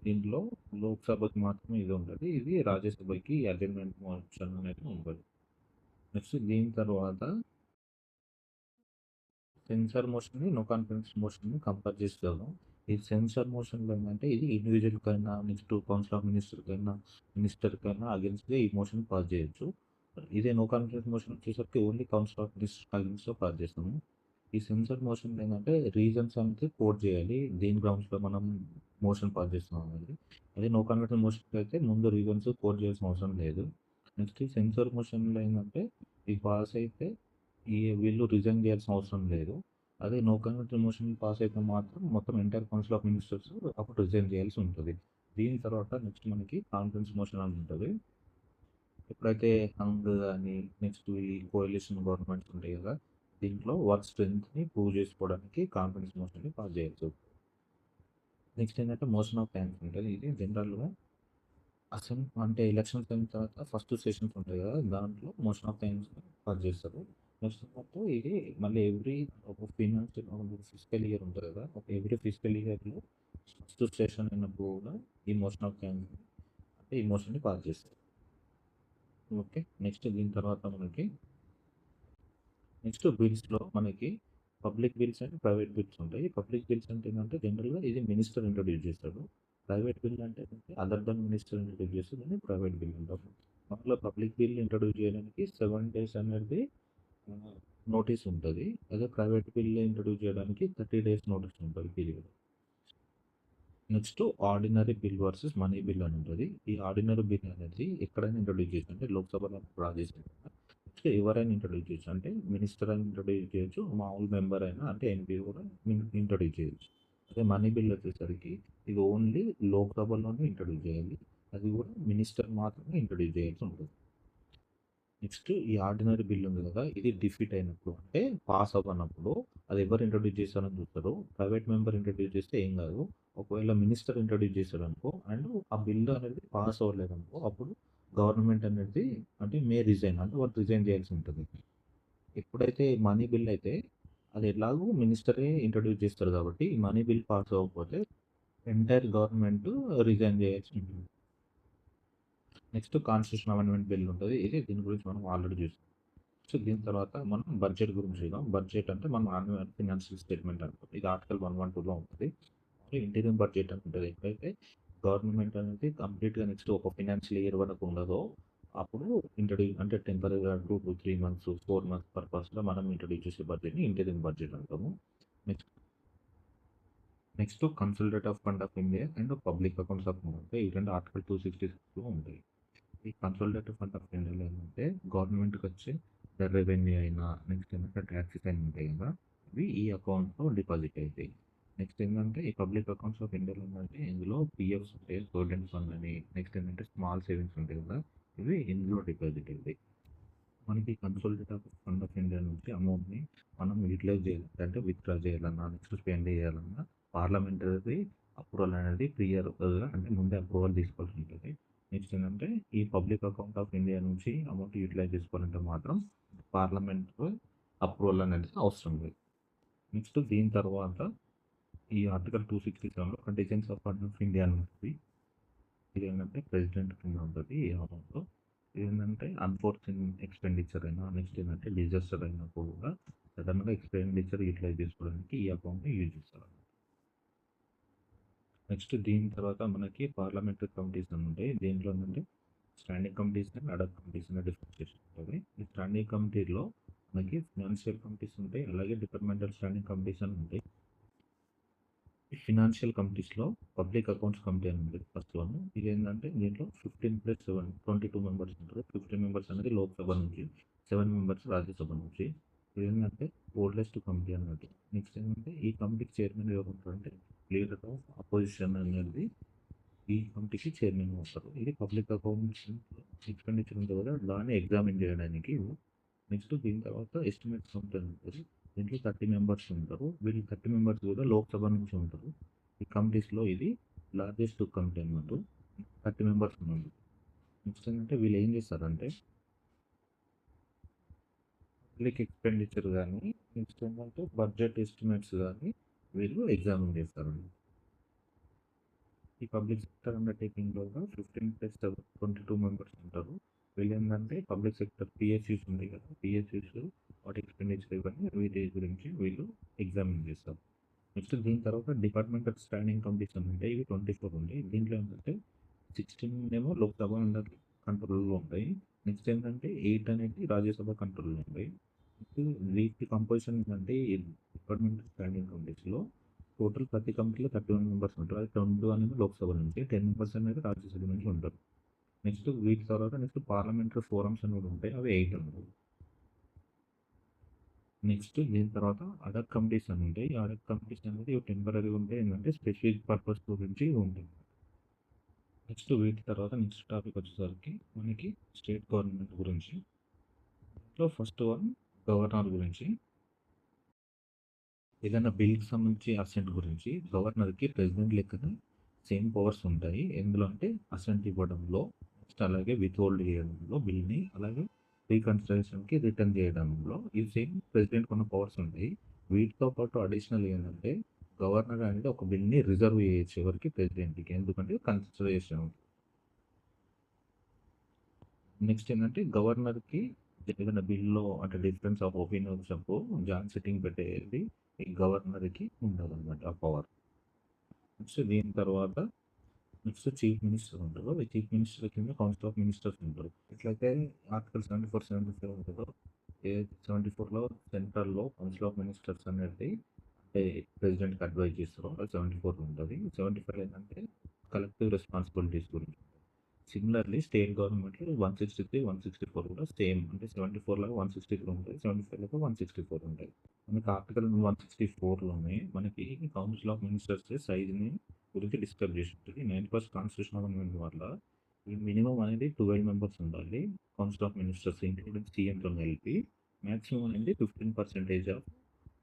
దీంట్లో లోక్‌సభకి మాత్రమే ఇది ఉంటది. ఇది రాజ్యసభకి ఈ అడ్జర్న్‌మెంట్ మోషన్ అనేది ఉండదు. నెక్స్ట్ దీని తర్వాత సెన్సార్ మోషన్‌ని, నో కాన్ఫిడెన్స్ మోషన్‌ని కంపేర్ చేసి చూద్దాం. ఈ సెన్సార్ మోషన్‌లో ఏంటంటే ఇది ఇండివిడ్యువల్‌కైనా, నెక్స్ట్ కౌన్సిల్ ఆఫ్ మినిస్టర్‌కైనా అగెయిన్స్ట్‌గా ఈ మోషన్ పాస్ చేయొచ్చు. ఇదే నో కాన్ఫిడెన్స్ మోషన్ వచ్చేసరికి ఓన్లీ కౌన్సిల్ ఆఫ్ మినిస్టర్‌కి అగెయిన్స్ట్‌గా పాస్ చేస్తాము. ఈ సెన్సార్ మోషన్ ఏంటంటే రీజన్స్ అనేది కోట్ చేయాలి. దేని గ్రౌండ్స్‌లో మనం మోషన్ పాస్ చేస్తున్నాం అనేది. అదే నో కాన్ఫిడెన్స్ మోషన్‌కి అయితే ముందు రీజన్స్ కోట్ చేయాల్సిన అవసరం లేదు. నెక్స్ట్ ఈ సెన్సార్ మోషన్‌లో ఏంటంటే ఇది పాస్ అయితే వీళ్ళు రిజైన్ చేయాల్సిన అవసరం లేదు. అదే నో కాన్ఫిడెన్స్ మోషన్ పాస్ అయితే మాత్రం మొత్తం ఎంటైర్ కౌన్సిల్ ఆఫ్ మినిస్టర్స్ అప్పుడు రిజైన్ చేయాల్సి ఉంటుంది. దీని తర్వాత నెక్స్ట్ మనకి కాన్ఫిడెన్స్ మోషన్ అని ఉంటది. ఎప్పుడైతే హంగ్ గాని నెక్స్ట్ ఈ కోalition గవర్నమెంట్స్ ఉంటాయి కదా! దీంట్లో వర్క్ స్ట్రెంగ్త్‌ని ప్రూవ్ చేసుకోవడానికి కాన్ఫిడెన్స్ మోషన్‌ని పాస్ చేయొచ్చు. నెక్స్ట్ ఏంటంటే మోషన్ ఆఫ్ థాంక్స్ ఉంటది. ఇది జనరల్‌గా అంటే ఎలక్షన్స్ అయిన తర్వాత ఫస్ట్ సెషన్స్ ఉంటాయి కదా! దాంట్లో మోషన్ ఆఫ్ థాంక్స్ పాస్ చేస్తారు. నెక్స్ట్ ఏంటంటే ఇది మళ్ళీ ఒక ఫిస్కల్ ఇయర్ ఉంటది కదా! ఎవ్రీ ఫిస్కల్ ఇయర్‌లో ఫస్ట్ సెషన్ అయినప్పుడు కూడా ఈ మోషన్ ఆఫ్ థాంక్స్ అంటే ఈ మోషన్‌ని పాస్ చేస్తారు. ఓకే. నెక్స్ట్ దీని తర్వాత మనకి నెక్స్ట్ బిల్స్‌లో మనకి public bills and private bills ఉంటాయి. పబ్లిక్ బిల్స్ అంటే ఏంటంటే జనరల్‌గా ఇది మినిస్టర్ ఇంట్రొడ్యూస్ చేస్తాడు. ప్రైవేట్ బిల్ అంటే అదర్ దెన్ మినిస్టర్ ఇంట్రొడ్యూస్ చేస్తే దాన్ని ప్రైవేట్ బిల్ అంటాం. మామూలుగా పబ్లిక్ బిల్ ఇంట్రొడ్యూస్ చేయడానికి 7 డేస్ అనేది ఆహ్, నోటీస్ ఉంటది. అదే ప్రైవేట్ బిల్ ఇంట్రొడ్యూస్ చేయడానికి 30 డేస్ నోటీస్ ఉంటది period. Next ordinary bill versus money bill అని ఉంటది. ఈ ఆర్డినరీ బిల్ అనేది ఎక్కడైనా ఇంట్రొడ్యూస్ చేయొచ్చు. అంటే లోక్‌సభలో రాజ్యసభ నెక్స్ట్ ఎవరైనా ఇంట్రొడ్యూస్ చేయొచ్చు. అంటే మినిస్టర్ అయినా ఇంట్రొడ్యూస్ చేయొచ్చు. మామూలు మెంబర్ అయినా అంటే ఎంపీ కూడా ఇంట్రొడ్యూస్ చేయొచ్చు. అదే మనీ బిల్ వచ్చేసరికి ఇది ఓన్లీ లోక్‌సభలోనే ఇంట్రొడ్యూస్ చేయాలి. అది కూడా మినిస్టర్ మాత్రమే ఇంట్రొడ్యూస్ చేయాల్సి ఉంటుంది. నెక్స్ట్ ఈ ఆర్డినరీ బిల్ ఉంది కదా! ఇది డిఫీట్ అయినప్పుడు అంటే పాస్ అవ్వనప్పుడు అది ఎవరు ఇంట్రొడ్యూస్ చేశారని చూస్తారు. ప్రైవేట్ మెంబర్ ఇంట్రొడ్యూస్ చేస్తే ఏం కాదు. ఒకవేళ మినిస్టర్ ఇంట్రొడ్యూస్ చేశాడనుకో అండ్ ఆ బిల్ అనేది పాస్ అవ్వలేదనుకో అప్పుడు గవర్నమెంట్ అనేది అంటే రిజైన్ అంటే వాళ్ళు రిజైన్ చేయాల్సి ఉంటుంది. ఎప్పుడైతే మనీ బిల్ అయితే అది ఎలాగో మినిస్టరే ఇంట్రొడ్యూస్ చేస్తారు కాబట్టి ఈ మనీ బిల్ పాస్ అవ్వకపోతే ఎంటైర్ గవర్నమెంట్ రిజైన్ చేయాల్సి ఉంటుంది. నెక్స్ట్ కాన్స్టిట్యూషన్ అమెండ్మెంట్ బిల్ ఉంటుంది. దీని గురించి మనం ఆల్రెడీ చూసాం. సో, దీని తర్వాత మనం బడ్జెట్ గురించి చూద్దాం. బడ్జెట్ అంటే మనం యాన్యువల్ ఫినాన్షియల్ స్టేట్మెంట్ అనుకోండి. ఇది ఆర్టికల్ 112లో ఉంటది. ఇంటీరియం బడ్జెట్ అని ఉంటది. ఎప్పుడైతే గవర్నమెంట్ అనేది కంప్లీట్‌గా నెక్స్ట్ ఒక ఫైనాన్షియల్ ఇయర్ వరకు ఉండదో, అప్పుడు అంటే టెంపరరీగా 2-3 మంత్స్, 4 మంత్స్ పర్పస్‌లో మనం ఇంట్రొడ్యూస్ చేసే బడ్జెట్‌ని ఇంటీరియం బడ్జెట్ అంటాము. Next next consultative fund of India and public accounts of India, ఈ రెండు ఆర్టికల్ 266లో ఉంటాయి. ఈ కన్సల్టేటివ్ ఫండ్ ఆఫ్ ఇండియాలో ఏంటంటే గవర్నమెంట్కి వచ్చే రెవెన్యూ అయినా, నెక్స్ట్ ఏంటంటే ట్యాక్సెస్ అయినా ఉంటాయి కదా, ఇవి ఈ అకౌంట్లో డిపాజిట్ అవుతాయి. నెక్స్ట్ ఏంటంటే ఈ పబ్లిక్ అకౌంట్స్ ఆఫ్ ఇండియాలో ఏంటంటే ఇందులో పిఎఫ్స్ ఉంటాయి, ప్రొవిడెంట్ ఫండ్ అని, నెక్స్ట్ ఏంటంటే స్మాల్ సేవింగ్స్ ఉంటాయి కదా, ఇవి ఇందులో డిపాజిట్ అవుతాయి. మనకి కన్సల్టేటివ్ ఫండ్ ఆఫ్ ఇండియా నుంచి అమౌంట్ని మనం యూటిలైజ్ చేయాలి అంటే విత్డ్రా చేయాలన్నా, నెక్స్ట్ స్పెండ్ చేయాలన్నా పార్లమెంటరీ అప్రూవల్ అనేది ప్రియర్గా అంటే ముందే అప్రూవల్ తీసుకోవాల్సి ఉంటుంది. నెక్స్ట్ ఏంటంటే ఈ పబ్లిక్ అకౌంట్ ఆఫ్ ఇండియా నుంచి అమౌంట్ యూటిలైజ్ చేసుకోవాలంటే మాత్రం పార్లమెంట్ అప్రూవల్ అనేది అవసరం లేదు. నెక్స్ట్ దీని తర్వాత ఈ ఆర్టికల్ 267లో conditions of fund of India అని ఉంటుంది. ఇది ఏంటంటే ప్రెసిడెంట్ కింద ఉంటుంది ఈ అమౌంట్. ఏంటంటే అన్ఫోర్సిన్ ఎక్స్పెండిచర్ అయినా, నెక్స్ట్ ఏంటంటే డిజాస్టర్ అయినా కూడా సడన్గా ఎక్స్పెండిచర్ యూటిలైజ్ చేసుకోవడానికి ఈ అకౌంట్ని యూజ్ చేస్తారు. నెక్స్ట్ దీని తర్వాత మనకి పార్లమెంటరీ కమిటీస్ అని ఉంటాయి. దీంట్లో ఏంటంటే standing committees and Adar committees అనే డిస్కస్ చేసుకుంటుంది. ఈ స్టాండింగ్ కమిటీలో మనకి ఫినాన్షియల్ కమిటీస్ ఉంటాయి, అలాగే డిపార్ట్మెంటల్ స్టాండింగ్ కమిటీస్ అని ఉంటాయి. ఫినాన్షియల్ కమిటీస్లో పబ్లిక్ అకౌంట్స్ కమిటీ అని ఉంటుంది ఫస్ట్ వన్. ఇది ఏంటంటే దీంట్లో 15+7 22 మెంబర్స్ ఉంటారు. 15 మెంబర్స్ అనేది లోక్సభ నుంచి, 7 మెంబర్స్ రాజ్యసభ నుంచి. ఇది ఏంటంటే ఓల్డెస్ట్ కమిటీ అన్నట్టు. నెక్స్ట్ ఏంటంటే ఈ కమిటీకి చైర్మన్ ఎవరు ఉంటారంటే లీడర్ ఆఫ్ అపోజిషన్ అనేది ఈ కమిటీకి చైర్మన్ అవుతారు. ఇది పబ్లిక్ అకౌంట్స్ ఎక్స్పెండిచర్ ఉంటుంది కదా, దాన్ని ఎగ్జామిన్ చేయడానికి. నెక్స్ట్ దీని తర్వాత ఎస్టిమేట్స్ కమిటీ ఉంటుంది. దీంట్లో 30 మెంబర్స్ ఉంటారు. వీళ్ళు 30 మెంబర్స్ కూడా లోక్సభ నుంచి ఉంటారు. ఈ కమిటీస్లో ఇది లార్జెస్ట్ కమిటీ అన్నమాట. 30 మెంబర్స్ ఉన్నారు. నెక్స్ట్ ఏంటంటే వీళ్ళు ఏం చేస్తారంటే పబ్లిక్ ఎక్స్పెండిచర్ కానీ, నెక్స్ట్ ఏంటంటే బడ్జెట్ ఎస్టిమేట్స్ కానీ వీళ్ళు ఎగ్జామిన్ చేస్తారండి. ఈ పబ్లిక్ సెక్టర్ అండర్టేకింగ్లో 15+22 మెంబర్స్ ఉంటారు. వీళ్ళు ఏంటంటే పబ్లిక్ సెక్టర్ పిఎస్యూస్ ఉంది కదా, పిఎస్యూస్ వాటి ఎక్స్పెండిచర్ ఇవన్నీ వీటి గురించి వీళ్ళు ఎగ్జామిన్ చేస్తారు. నెక్స్ట్ దీని తర్వాత డిపార్ట్మెంటల్ స్టాండింగ్ కమిటీస్ అని ఉంటాయి. ఇవి 24 ఉంటాయి. దీంట్లో ఏంటంటే 16 ఏమో లోక్సభ అండర్ కంట్రోల్లో ఉంటాయి. నెక్స్ట్ ఏంటంటే 8 అనేది రాజ్యసభ కంట్రోల్లో ఉంటాయి. వీటి కంపోజిషన్ ఏంటంటే ఈ డిపార్ట్మెంటల్ స్టాండింగ్ కమిటీస్లో టోటల్ ప్రతి కమిటీలో 31 మెంబర్స్ ఉంటారు. అది 22 అనేది లోక్సభ నుంచి, 10 మెంబర్స్ అనేది రాజ్యసభ నుంచి ఉంటారు. నెక్స్ట్ వీటి తర్వాత నెక్స్ట్ పార్లమెంటరీ ఫోరమ్స్ అని కూడా ఉంటాయి, అవి 8 ఉంటాయి. నెక్స్ట్ దీని తర్వాత అదర్ కమిటీస్ అని ఉంటాయి. ఈ అదర్ కమిటీస్ అనేది టెంపరీ ఉంటాయి, ఏంటంటే స్పెసిఫిక్ పర్పస్ గురించి ఉంటుంది. నెక్స్ట్ వీటి తర్వాత నెక్స్ట్ టాపిక్ వచ్చేసరికి మనకి స్టేట్ గవర్నమెంట్ గురించి. ఇంట్లో ఫస్ట్ వన్ గవర్నర్ గురించి. ఏదైనా బిల్కి సంబంధించి అసెంట్ గురించి గవర్నర్కి ప్రెసిడెంట్ లెక్కనే సేమ్ పవర్స్ ఉంటాయి. ఎందులో అంటే అసెంట్ ఇవ్వడంలో, నెక్స్ట్ అలాగే విత్హోల్డ్ చేయడంలో బిల్ని, అలాగే రీకన్సిడరేషన్కి రిటర్న్ చేయడంలో ఈ సేమ్ ప్రెసిడెంట్కి ఉన్న పవర్స్ ఉంటాయి. వీటితో పాటు అడిషనల్ ఏంటంటే గవర్నర్ అనేది ఒక బిల్ని రిజర్వ్ చేయొచ్చు ఎవరికి, ప్రెసిడెంట్కి, ఎందుకంటే కన్సిడరేషన్. నెక్స్ట్ ఏంటంటే గవర్నర్కి ఏదైనా బిల్లో అంటే డిఫరెన్స్ ఆఫ్ ఒపీనియన్ వచ్చినప్పుడు జాయింట్ సిట్టింగ్ పెట్టేది ఈ గవర్నర్కి ఉండాలన్నమాట ఆ పవర్. నెక్స్ట్ దీని తర్వాత నెక్స్ట్ చీఫ్ మినిస్టర్ ఉంటారు. ఈ చీఫ్ మినిస్టర్ కింద కౌన్సిల్ ఆఫ్ మినిస్టర్స్ ఉంటారు. ఎట్లయితే ఆర్టికల్ 74, 75 ఉంటుందో, 74లో సెంట్రల్లో కౌన్సిల్ ఆఫ్ మినిస్టర్స్ అనేది అంటే ప్రెసిడెంట్కి అడ్వైజ్ చేస్తారు, అది 74 ఉంటుంది. 75 ఏంటంటే కలెక్టివ్ రెస్పాన్సిబిలిటీస్ గురించి. సిమిలర్లీ స్టేట్ గవర్నమెంట్లో 163, 164 కూడా సేమ్, అంటే 74 లాగా 163 ఉంటాయి, 75 లాగా 164 ఉంటాయి. మనకి ఆర్టికల్ 164లోనే మనకి కౌన్సిల్ ఆఫ్ మినిస్టర్స్ సైజ్ని గురించి డిస్కస్ చేసి ఉంటుంది. 91st కాన్స్టిట్యూషన్ అమెండ్మెంట్ వల్ల ఈ మినిమం అనేది 12 మెంబర్స్ ఉండాలి కౌన్సిల్ ఆఫ్ మినిస్టర్స్, ఇంక్లూడింగ్ సీఎంతో కలిపి. మ్యాక్సిమం అనేది 15% ఆఫ్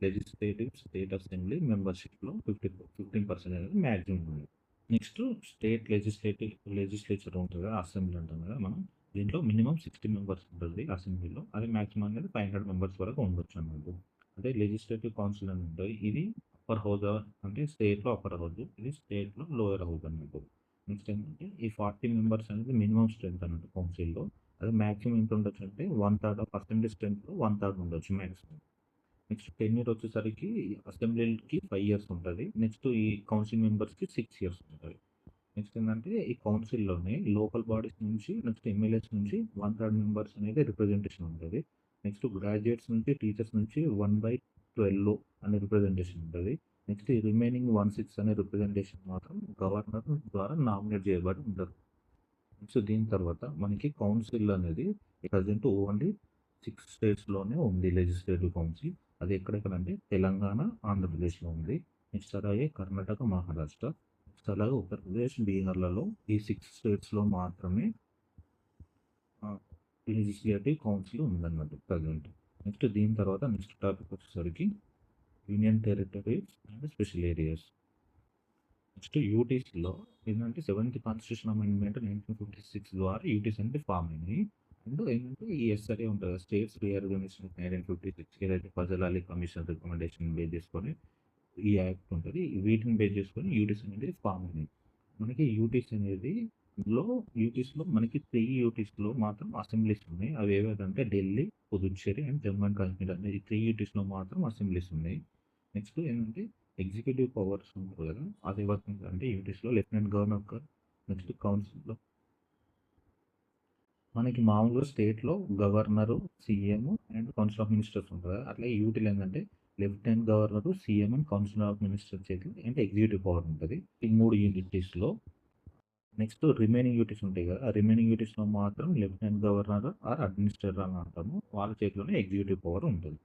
లెజిస్లేటివ్ స్టేట్ అసెంబ్లీ మెంబర్షిప్లో 15% అనేది మ్యాక్సిమం ఉంది. నెక్స్ట్ స్టేట్ లెజిస్లేచర్ ఉంటుంది కదా, అసెంబ్లీ అంటాం కదా మనం. దీంట్లో మినిమం 60 మెంబర్స్ ఉంటుంది అసెంబ్లీలో, అది మ్యాక్సిమం అనేది 500 మెంబర్స్ వరకు ఉండొచ్చు అన్నమాట. అదే లెజిస్లేటివ్ కౌన్సిల్ అని ఉంటుంది, ఇది అప్పర్ హౌస్ అంటే స్టేట్లో అప్పర్ హౌస్, ఇది స్టేట్లో లోయర్ హౌస్ అన్నట్టు. నెక్స్ట్ ఏంటంటే ఈ 40 మెంబర్స్ అనేది మినిమం స్ట్రెంత్ అన్నట్టు కౌన్సిల్లో. అది మ్యాక్సిమం ఎంత ఉండొచ్చు అంటే 1/3 ఆఫ్ అసెంబ్లీ స్ట్రెంత్లో 1/3 ఉండొచ్చు మ్యాక్సిమం. నెక్స్ట్ టెన్యూర్ వచ్చేసరికి అసెంబ్లీకి 5 ఇయర్స్ ఉంటుంది. నెక్స్ట్ ఈ కౌన్సిల్ మెంబర్స్కి 6 ఇయర్స్ ఉంటుంది. నెక్స్ట్ ఏంటంటే ఈ కౌన్సిల్లోనే లోకల్ బాడీస్ నుంచి, నెక్స్ట్ ఎమ్మెల్యేస్ నుంచి 1/3 మెంబర్స్ అనేది రిప్రజెంటేషన్ ఉంటుంది. నెక్స్ట్ గ్రాడ్యుయేట్స్ నుంచి, టీచర్స్ నుంచి 1/12 అనే రిప్రజెంటేషన్ ఉంటుంది. నెక్స్ట్ ఈ రిమైనింగ్ 1/6 అనే రిప్రజెంటేషన్ మాత్రం గవర్నర్ ద్వారా నామినేట్ చేయబడి ఉండదు. నెక్స్ట్ దీని తర్వాత మనకి కౌన్సిల్ అనేది ప్రజెంట్ ఓన్లీ 6 స్టేట్స్‌లోనే ఉంది లెజిస్లేటివ్ కౌన్సిల్. అది ఎక్కడెక్కడంటే తెలంగాణ, ఆంధ్రప్రదేశ్‌లో ఉంది. నెక్స్ట్ అలాగే కర్ణాటక, మహారాష్ట్ర, నెక్స్ట్ అలాగే ఉత్తరప్రదేశ్, బీహార్‌లలో ఈ 6 స్టేట్స్‌లో మాత్రమే లెజిస్లేటివ్ కౌన్సిల్ ఉందన్నమాట ప్రజెంట్. నెక్స్ట్ దీని తర్వాత నెక్స్ట్ టాపిక్ వచ్చేసరికి union territories and special areas. Next యూటీస్‌లో ఏంటంటే 7th కాన్స్టిట్యూషన్ అమెండ్మెంట్ 1956 ద్వారా యూటీస్ అనేది ఫామ్ అయినాయి. అండ్ ఏంటంటే ఈ ఎస్ఆర్ఏ ఉంటుంది కదా, స్టేట్స్ రీఆర్గనైజేషన్ 1956 ఏదైతే Fazal Ali commission recommendation base చేసుకొని ఈ యాక్ట్ ఉంటుంది. వీటిని బేస్ చేసుకొని యూటీస్ అనేది ఫామ్ అయినాయి. మనకి యూటీస్ అనేది యూటీస్‌లో మనకి 3 యూటీస్‌లో మాత్రం అసెంబ్లీస్ ఉన్నాయి. అవి ఏవేంటంటే ఢిల్లీ, పుదుచ్చేరి అండ్ జమ్మూ అండ్ కాశ్మీర్ అనే ఈ 3 యూటీస్‌లో మాత్రం అసెంబ్లీస్ ఉన్నాయి. నెక్స్ట్ ఏంటంటే ఎగ్జిక్యూటివ్ పవర్స్ ఉంటారు కదా, అది ఎవరికి అంటే యూటీస్‌లో లెఫ్టినెంట్ గవర్నర్, నెక్స్ట్ కౌన్సిల్‌లో మనకి మామూలుగా స్టేట్‌లో governor, CM and council of ministers ఉంటారు కదా, అట్లా యూటీలో ఏంటంటే lieutenant governor, CM and council of ministers చేతిలో అంటే ఎగ్జిక్యూటివ్ పవర్ ఉంటుంది ఈ 3 యూనిటీస్‌లో. నెక్స్ట్ రిమైనింగ్ యూనిట్స్ ఉంటాయి కదా, ఆ రిమైనింగ్ యూనిట్స్‌లో మాత్రం లెఫ్టినెంట్ గవర్నర్ ఆర్ అడ్మినిస్ట్రేటర్ అని అంటాము. వాళ్ళ చేతిలోనే ఎగ్జిక్యూటివ్ పవర్ ఉంటుంది.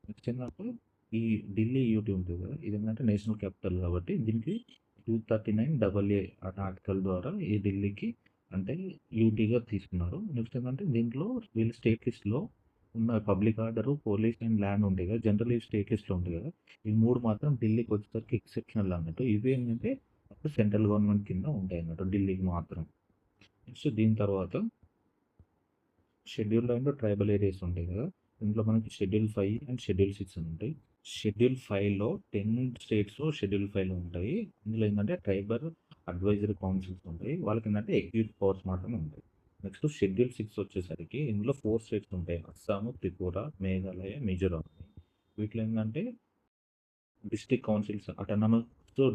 నెక్స్ట్ ఏంటంటే ఈ ఢిల్లీ యూటీ ఉంటుంది కదా, ఇది ఏంటంటే నేషనల్ క్యాపిటల్ కాబట్టి దీనికి 239AA అనే ఆర్టికల్ ద్వారా ఈ ఢిల్లీకి అంటే యూటీగా తీసుకున్నారు. నెక్స్ట్ ఏంటంటే దీంట్లో వీళ్ళు స్టేట్ లిస్ట్‌లో ఉన్న public order, police and land ఉంటాయి కదా, జనరల్ ఈ స్టేట్ లిస్ట్‌లో ఉంటాయి కదా, ఈ 3 మాత్రం ఢిల్లీకి వచ్చేసరికి ఎక్సెప్షనల్ అన్నట్టు. ఇవి ఏంటంటే అప్పుడు సెంట్రల్ గవర్నమెంట్ కింద ఉంటాయి అన్నట్టు ఢిల్లీకి మాత్రం. నెక్స్ట్ దీని తర్వాత షెడ్యూల్డ్ అండ్ ట్రైబల్ ఏరియాస్ ఉంటాయి కదా, ఇందులో మనకి షెడ్యూల్ 5 అండ్ షెడ్యూల్ 6 అని ఉంటాయి. షెడ్యూల్ 5లో 10 స్టేట్స్ షెడ్యూల్ 5లో ఉంటాయి. ఇందులో ఏంటంటే ట్రైబల్ అడ్వైజరీ కౌన్సిల్స్ ఉంటాయి. వాళ్ళకి ఏంటంటే ఎగ్జిక్యూటివ్ పవర్స్ మాత్రమే ఉంటాయి. నెక్స్ట్ షెడ్యూల్ 6 వచ్చేసరికి ఇందులో 4 స్టేట్స్ ఉంటాయి, అస్సాము, త్రిపుర, మేఘాలయ, మిజోరాం. వీటిలో ఏంటంటే district councils, autonomous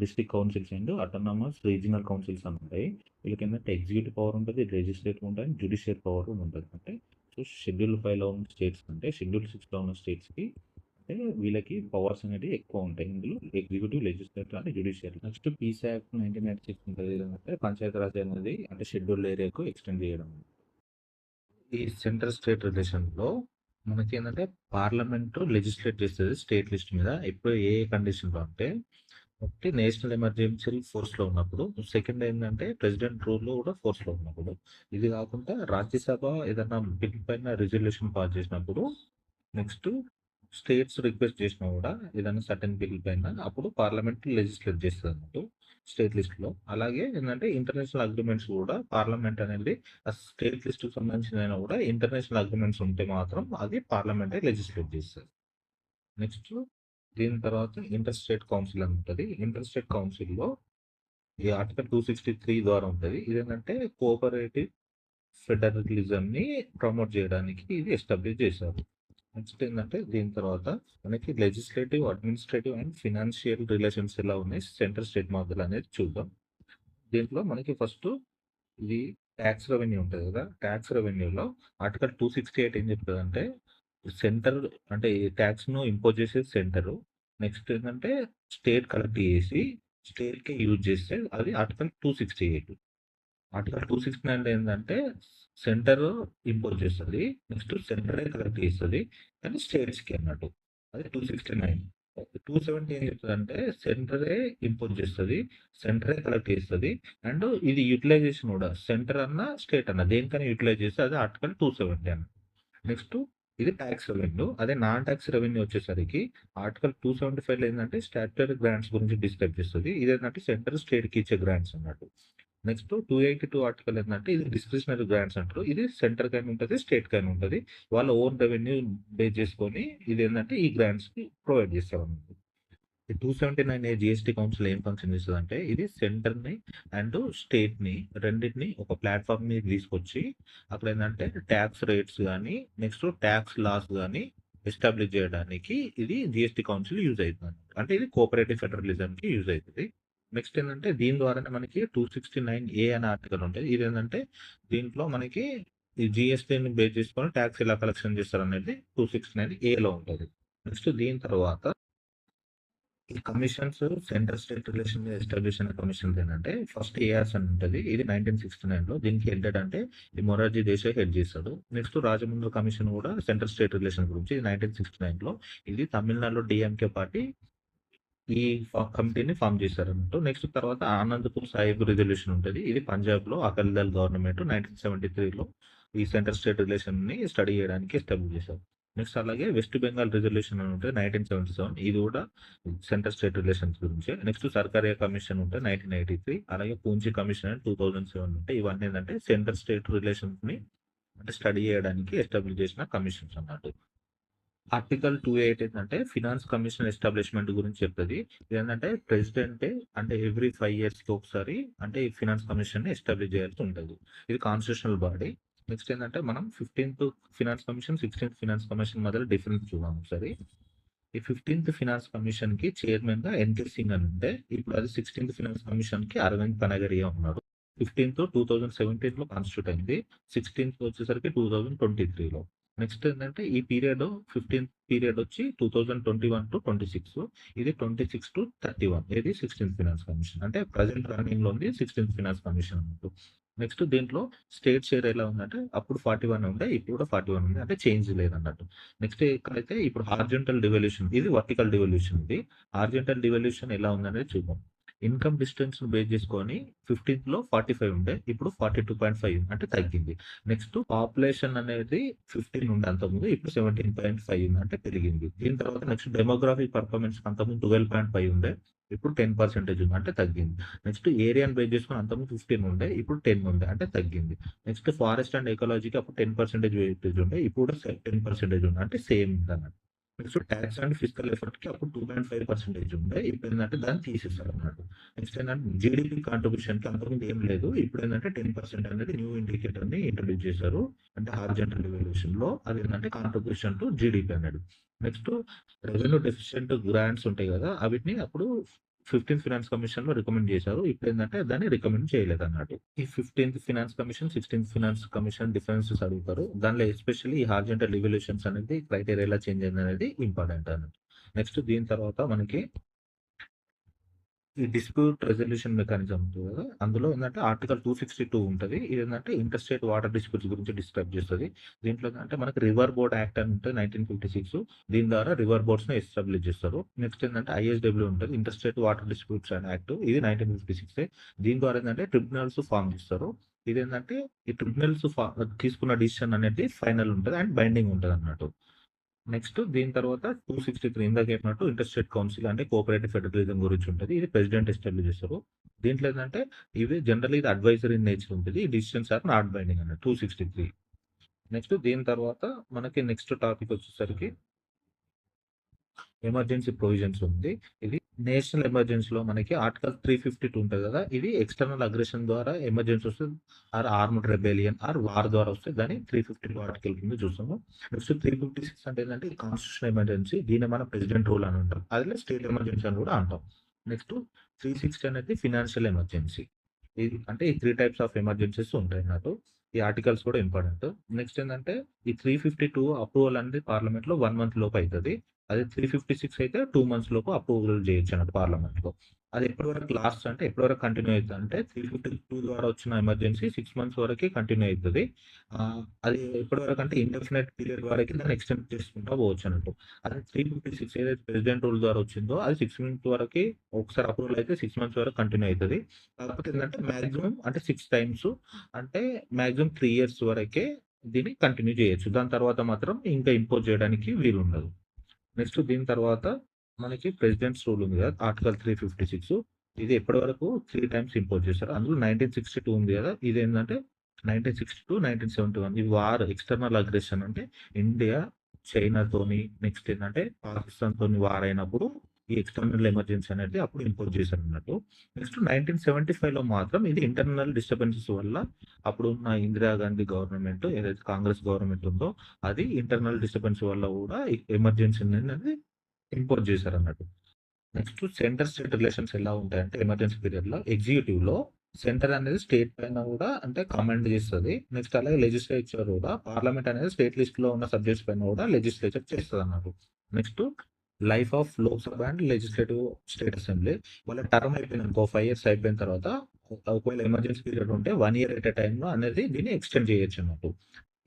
district councils and autonomous regional councils అని ఉంటాయి. వీళ్ళకి ఏంటంటే ఎగ్జిక్యూటివ్ పవర్ ఉంటుంది, లెజిస్లేటివ్ ఉంటుంది, జ్యుడిషియల్ పవర్ ఉంటుంది. అంటే సో షెడ్యూల్ 5లో ఉన్న స్టేట్స్ కంటే షెడ్యూల్ 6లో ఉన్న స్టేట్స్కి అంటే వీళ్ళకి పవర్స్ అనేవి ఎక్కువ ఉంటాయి. ఇందులో executive, legislative and judicial. Next PESA act 1996 ఉంటుంది. ఏంటంటే పంచాయతీరాజ్ అనేది అంటే షెడ్యూల్ ఏరియాకు ఎక్స్టెండ్ చేయడం. ఈ సెంట్రల్ స్టేట్ రిలేషన్‌లో మనకేందంటే పార్లమెంటు లెజిస్లేట్ చేస్తది స్టేట్ లిస్ట్ మీద. ఎప్పుడు ఏ కండిషన్‌లో అంటే ఒకటి నేషనల్ ఎమర్జెన్సీ ఫోర్స్‌లో ఉన్నప్పుడు. సెకండ్ ఏందంటే ప్రెసిడెంట్ రూల్‌లో కూడా ఫోర్స్‌లో ఉన్నప్పుడు. ఇది కాకుండా రాజ్యసభ ఏదన్నా బిల్ పైన రిజల్యూషన్ పాస్ చేసినప్పుడు. నెక్స్ట్ స్టేట్స్ రిక్వెస్ట్ చేసినా కూడా ఏదైనా సర్టెన్ బిల్ పైన అప్పుడు పార్లమెంట్ లెజిస్లేట్ చేస్తుంది అన్నట్టు స్టేట్ లిస్ట్లో. అలాగే ఏంటంటే ఇంటర్నేషనల్ అగ్రిమెంట్స్ కూడా పార్లమెంట్ అనేది ఆ స్టేట్ లిస్ట్కి సంబంధించిన కూడా ఇంటర్నేషనల్ అగ్రిమెంట్స్ ఉంటే మాత్రం అది పార్లమెంటే లెజిస్లేట్ చేస్తుంది. నెక్స్ట్ దీని తర్వాత ఇంటర్ స్టేట్ కౌన్సిల్ అని ఉంటుంది. ఇంటర్ స్టేట్ కౌన్సిల్లో ఈ ఆర్టికల్ 263 ద్వారా ఉంటుంది. ఇదేంటంటే కోఆపరేటివ్ ఫెడరలిజంని ప్రమోట్ చేయడానికి ఇది ఎస్టాబ్లిష్ చేశారు. నెక్స్ట్ ఏంటంటే దీని తర్వాత మనకి legislative, administrative and financial relations ఎలా ఉన్నాయి సెంట్రల్ స్టేట్ మధ్యలో అనేది చూద్దాం. దీంట్లో మనకి ఫస్ట్ ఇది ట్యాక్స్ రెవెన్యూ ఉంటుంది కదా, ట్యాక్స్ రెవెన్యూలో ఆర్టికల్ 268 ఏం చెప్తుంది అంటే సెంటర్ అంటే ఈ ట్యాక్స్ను ఇంపోజ్ చేసేది సెంటరు. నెక్స్ట్ ఏంటంటే స్టేట్ కలెక్ట్ చేసి స్టేట్కి యూజ్ చేస్తే అది ఆర్టికల్ 268. ఆర్టికల్ 269 ఏంటంటే సెంటర్ ఇంపోజ్ చేస్తుంది, నెక్స్ట్ సెంటరే కలెక్ట్ చేస్తుంది కానీ స్టేట్స్కి అన్నట్టు. అది 269. 270 ఏం చెప్తుంది అంటే సెంటరే ఇంపోజ్ చేస్తుంది, సెంటరే కలెక్ట్ చేస్తుంది అండ్ ఇది యూటిలైజేషన్ కూడా సెంటర్ అన్న స్టేట్ అన్న దేనికైనా యూటిలైజ్ చేస్తే అది ఆర్టికల్ 270 అన్న. నెక్స్ట్ ఇది ట్యాక్స్ రెవెన్యూ. అదే నాన్ ట్యాక్స్ రెవెన్యూ వచ్చేసరికి ఆర్టికల్ 275 ఏంటంటే స్టాట్యుటరీ గ్రాంట్స్ గురించి డిస్క్రైబ్ చేస్తుంది. ఇదేంటంటే సెంటర్ స్టేట్కి ఇచ్చే గ్రాంట్స్ అన్నట్టు. నెక్స్ట్ 282 ఆర్టికల్ ఏంటంటే ఇది డిస్క్రిషనరీ గ్రాంట్స్ అంటారు. ఇది సెంటర్ కైనా ఉంటుంది, స్టేట్ కైనా ఉంటుంది. వాళ్ళ ఓన్ రెవెన్యూ బేస్ చేసుకొని ఇది ఏంటంటే ఈ గ్రాంట్స్ కి ప్రొవైడ్ చేస్తారు అన్నమాట. 279 జిఎస్టీ కౌన్సిల్ ఏం ఫంక్షన్ చేస్తుంది అంటే ఇది సెంటర్ ని అండ్ స్టేట్ ని రెండింటిని ఒక ప్లాట్ఫామ్ మీద తీసుకొచ్చి అక్కడ ఏంటంటే ట్యాక్స్ రేట్స్ కానీ నెక్స్ట్ ట్యాక్స్ లాస్ కానీ ఎస్టాబ్లిష్ చేయడానికి ఇది జిఎస్టీ కౌన్సిల్ యూజ్ అవుతుంది. అంటే ఇది కోఆపరేటివ్ ఫెడరలిజం కి యూజ్ అవుతుంది. నెక్స్ట్ ఏంటంటే దీని ద్వారానే మనకి 269A అనే ఆర్టికల్ ఉంటుంది. ఇది ఏంటంటే దీంట్లో మనకి ఈ జిఎస్టీని బేస్ చేసుకొని ట్యాక్స్ ఎలా కలెక్షన్ చేస్తారు అనేది 269A లో ఉంటుంది. నెక్స్ట్ దీని తర్వాత ఈ commissions central state relation establish అయిన కమిషన్స్ ఏంటంటే ఫస్ట్ ఏఆర్స్ అని ఉంటుంది. ఇది 1969లో దీనికి హెడ్ అంటే ఈ మొరార్జీ దేశాయ్ హెడ్ చేస్తాడు. నెక్స్ట్ రాజముండ్రి కమిషన్ కూడా సెంట్రల్ స్టేట్ రిలేషన్ గురించి 1969లో ఇది తమిళనాడులో డిఎంకే పార్టీ ఈ కమిటీని ఫామ్ చేశారన్నట్టు. నెక్స్ట్ తర్వాత ఆనందపూర్ సాహిబ్ రిజల్యూషన్ ఉంటుంది. ఇది పంజాబ్లో అకాలీదళ్ గవర్నమెంట్ 1973లో ఈ సెంట్రల్ స్టేట్ రిలేషన్ ని స్టడీ చేయడానికి ఎస్టాబ్లిష్ చేశారు. నెక్స్ట్ అలాగే వెస్ట్ బెంగాల్ రిజల్యూషన్ అని ఉంటుంది 1977, ఇది కూడా సెంట్రల్ స్టేట్ రిలేషన్స్ గురించి. నెక్స్ట్ సర్కారియా కమిషన్ ఉంటే 1983, అలాగే పూంచి కమిషన్ 2007 ఉంటాయి. ఇవన్నీ ఏంటంటే సెంట్రల్ స్టేట్ రిలేషన్స్ ని అంటే స్టడీ చేయడానికి ఎస్టాబ్లిష్ చేసిన కమిషన్స్ అన్నట్టు. ఆర్టికల్ 208 ఏంటంటే ఫినాన్స్ కమిషన్ ఎస్టాబ్లిష్మెంట్ గురించి చెప్తుంది. ఏంటంటే ప్రెసిడెంట్ అంటే ఎవ్రీ 5 years కి ఒకసారి అంటే ఈ ఫినాన్స్ కమిషన్ ని ఎస్టాబ్లిష్ చేయాల్సి ఉంటుంది. ఇది కాన్స్టిట్యూషనల్ బాడీ. నెక్స్ట్ ఏంటంటే మనం 15th finance commission 16th finance commission మధ్యలో డిఫరెన్స్ చూద్దాం ఒకసారి. ఈ 15th ఫినాన్స్ కమిషన్ కి చైర్మన్ గా ఎన్కే సింగ్ అని ఉంటే ఇప్పుడు అది 16th ఫినాన్స్ కమిషన్ కి అరవింద్ పనగరియా ఉన్నారు. 15th 2017లో కాన్స్టిట్యూట్ అయింది. 16th వచ్చేసరికి 2023లో. నెక్స్ట్ ఏంటంటే ఈ పీరియడ్ 15th పీరియడ్ వచ్చి 2021 to 26, ఇది 26 to 31, ఇది 16th ఫినాన్స్ కమిషన్. అంటే ప్రజెంట్ రన్నింగ్ లో ఉంది 16th ఫినాన్స్ కమిషన్ అన్నట్టు. నెక్స్ట్ దీంట్లో స్టేట్ షేర్ ఎలా ఉందంటే అప్పుడు 41 ఉండే, ఇప్పుడు కూడా 41 ఉంది, అంటే చేంజ్ లేదన్నట్టు. నెక్స్ట్ ఇక్కడైతే ఇప్పుడు హార్జెంటల్ డివల్యూషన్, ఇది వర్టికల్ డివల్యూషన్. ఇది హార్జెంటల్ డివల్యూషన్ ఎలా ఉందనేది చూద్దాం. ఇన్కమ్ డిస్టెన్స్ బేస్ చేసుకొని 15th లో 45 ఉండే, ఇప్పుడు 42.5 అంటే తగ్గింది. నెక్స్ట్ పాపులేషన్ అనేది 15 ఉండే అంతకుముందు, ఇప్పుడు 17.5 ఉంది అంటే పెరిగింది. దీని తర్వాత నెక్స్ట్ డెమోగ్రాఫిక్ పర్ఫార్మెన్స్ అంతకుముందు 12.5 ఉండే, ఇప్పుడు 10% ఉంది అంటే తగ్గింది. నెక్స్ట్ ఏరియాని బేస్ చేసుకొని అంతకుముందు 15 ఉండే, ఇప్పుడు 10 ఉంది అంటే తగ్గింది. నెక్స్ట్ ఫారెస్ట్ అండ్ ఎకాలజీకి అప్పుడు 10% వెయిటేజ్ ఉండే, ఇప్పుడు 10% ఉంది అంటే సేమ్ ఉంది అన్నట్టు. Next tax and physical effort కి అప్పుడు 2.5% ఉండే, ఇప్పుడు ఏంటంటే దాన్ని తీసేస్తారు అన్నట్టు. నెక్స్ట్ ఏంటంటే జీడిపి కాంట్రిబ్యూషన్ కి అంతకుముందు ఏం లేదు, ఇప్పుడు ఏంటంటే 10% అనేది న్యూ ఇండికేటర్ ని ఇంట్రొడ్యూస్ చేశారు. అంటే హార్జెంటల్ డివల్యూషన్ లో అది ఏంటంటే కాంట్రిబ్యూషన్ టు జీడిపి అనేది. నెక్స్ట్ రెవెన్యూ డెఫిషియెంట్ గ్రాంట్స్ ఉంటాయి కదా, అవిటిని అప్పుడు 15th ఫినాన్స్ కమిషన్ లో రికమెండ్ చేశారు. ఇప్పుడు ఏంటంటే దాన్ని రికమెండ్ చేయలేదు అన్నట్టు. ఈ 15th finance commission 16th finance commission differences అడుగుతారు. దానిలో ఎస్పెషల్లీ ఈ హార్జెంటల్ రివల్యూషన్స్ అనేది క్రైటీరియా ఎలా చేంజ్ అయింది అనేది ఇంపార్టెంట్ అన్నట్టు. నెక్స్ట్ దీని తర్వాత మనకి ఈ డిస్ప్యూట్ రెజల్యూషన్ మెకానిజం ఉంటుంది కదా, అందులో ఏంటంటే ఆర్టికల్ 262 ఉంటుంది. ఇది ఏంటంటే ఇంటర్ స్టేట్ వాటర్ డిస్ప్యూట్స్ గురించి డిస్క్రైబ్ చేస్తుంది. దీంట్లో అంటే మనకి రివర్ బోర్డ్ యాక్ట్ అని ఉంటుంది 1956, దీని ద్వారా రివర్ బోర్డ్స్ ని ఎస్టాబ్లిష్ చేస్తారు. నెక్స్ట్ ఏంటంటే ఐఎస్డబ్ల్యూ ఉంటుంది, inter state water disputes and act, ఇది 1956. దీని ద్వారా ఏంటంటే ట్రిబ్యునల్స్ ఫామ్ చేస్తారు. ఇది ఏంటంటే ఈ ట్రిబ్యునల్స్ తీసుకున్న డిసిషన్ అనేది ఫైనల్ ఉంటుంది అండ్ బైండింగ్ ఉంటుంది అన్నట్టు. నెక్స్ట్ దీని తర్వాత 263 ఇందాక చెప్పినట్టు ఇంటర్స్టేట్ కౌన్సిల్ అంటే కోఆపరేటివ్ ఫెడరలిజం గురించి ఉంటుంది. ఇది ప్రెసిడెంట్ ఎస్టాబ్లిష్ చేస్తారు. దీంట్లో ఏంటంటే ఇవి జనరల్ ఇది అడ్వైజరీ నేచర్ ఉంటుంది. ఈ డిసిషన్స్ ఆర్ నాట్ బైండింగ్ అన్నట్టు 263. నెక్స్ట్ దీని తర్వాత మనకి నెక్స్ట్ టాపిక్ వచ్చేసరికి ఎమర్జెన్సీ ప్రొవిజన్స్ ఉంది. ఇది నేషనల్ ఎమర్జెన్సీలో మనకి ఆర్టికల్ 352 ఉంటుంది కదా, ఇది ఎక్స్టర్నల్ అగ్రెషన్ ద్వారా ఎమర్జెన్సీ వస్తే or armed rebellion or war ద్వారా వస్తే దాన్ని 352 ఆర్టికల్ కింద చూస్తాము. నెక్స్ట్ 356 అంటే ఏంటంటే కాన్స్టిట్యూషన్ ఎమర్జెన్సీ, దీన్ని మనం ప్రెసిడెంట్ రూల్ అని అంటాం, అదే స్టేట్ ఎమర్జెన్సీ అని కూడా అంటాం. నెక్స్ట్ 360 అనేది ఫినాన్షియల్ ఎమర్జెన్సీ. ఇది అంటే ఈ 3 టైప్స్ ఆఫ్ ఎమర్జెన్సీస్ ఉంటాయి నాకు. ఈ ఆర్టికల్స్ కూడా ఇంపార్టెంట్. నెక్స్ట్ ఏంటంటే ఈ 352 అప్రూవల్ అనేది పార్లమెంట్ లో 1 month లోపు అవుతుంది. అదే 356 అయితే 2 months లోపు అప్రూవల్ చేయొచ్చు అన్నట్టు పార్లమెంట్ లో. అది ఎప్పటి వరకు లాస్ట్ అంటే ఎప్పటి వరకు కంటిన్యూ అవుతుంది అంటే 352 ద్వారా వచ్చిన ఎమర్జెన్సీ 6 months వరకు కంటిన్యూ అవుతుంది. అది ఎప్పటి వరకు అంటే ఇండెఫినెట్ పీరియడ్ వరకు దాన్ని ఎక్స్టెండ్ చేసుకుంటా పోవచ్చు అన్నట్టు. అదే 356 ఏదైతే ప్రెసిడెంట్ రూల్ ద్వారా వచ్చిందో అది 6 months వరకు ఒకసారి అప్రూవల్ అయితే 6 months వరకు కంటిన్యూ అవుతుంది. కాకపోతే ఏంటంటే మాక్సిమం అంటే 6 times అంటే మాక్సిమం 3 years వరకే దీన్ని కంటిన్యూ చేయొచ్చు. దాని తర్వాత మాత్రం ఇంకా ఇంపోజ్ చేయడానికి వీలు ఉండదు. నెక్స్ట్ దీని తర్వాత మనకి ప్రెసిడెంట్స్ రూల్ ఉంది కదా, ఆర్టికల్ 356, ఇది ఎప్పటి వరకు 3 times ఇంపోజ్ చేస్తారు. అందులో 1962 ఉంది కదా, ఇది ఏంటంటే 1962 1971 ఈ వార్ ఎక్స్టర్నల్ అగ్రెషన్ అంటే ఇండియా చైనాతోని నెక్స్ట్ ఏంటంటే పాకిస్తాన్ తోని వార్ అయినప్పుడు ఈ ఎక్స్టర్నల్ ఎమర్జెన్సీ అనేది అప్పుడు ఇంపోజ్ చేశారు అన్నట్టు. నెక్స్ట్ 1975 లో మాత్రం ఇది ఇంటర్నల్ డిస్టర్బెన్సెస్ వల్ల అప్పుడు ఉన్న ఇందిరాగాంధీ గవర్నమెంట్ ఏదైతే కాంగ్రెస్ గవర్నమెంట్ ఉందో అది ఇంటర్నల్ డిస్టర్బెన్స్ వల్ల కూడా ఎమర్జెన్సీ అనేది ఇంపోజ్ చేశారు అన్నట్టు. నెక్స్ట్ సెంటర్ స్టేట్ రిలేషన్స్ ఎలా ఉంటాయంటే ఎమర్జెన్సీ పీరియడ్ లో ఎగ్జిక్యూటివ్ లో సెంటర్ అనేది స్టేట్ పైన కూడా అంటే కమాండ్ చేస్తుంది. నెక్స్ట్ అలాగే లెజిస్లేచర్ కూడా పార్లమెంట్ అనేది స్టేట్ లిస్ట్ లో ఉన్న సబ్జెక్ట్స్ పైన కూడా లెజిస్లేచర్ చేస్తుంది అన్నట్టు. Next life of Lok Sabha and legislative state assembly. వాళ్ళ టర్మ్ అయిపోయిందనుకో 5 ఇయర్స్ అయిపోయిన తర్వాత ఒకవేళ ఎమర్జెన్సీ పీరియడ్ ఉంటే 1 ఇయర్ ఎట్ ఎ టైమ్‌లో అనేది దీన్ని ఎక్స్‌టెండ్ చేయొచ్చన్నట్టు.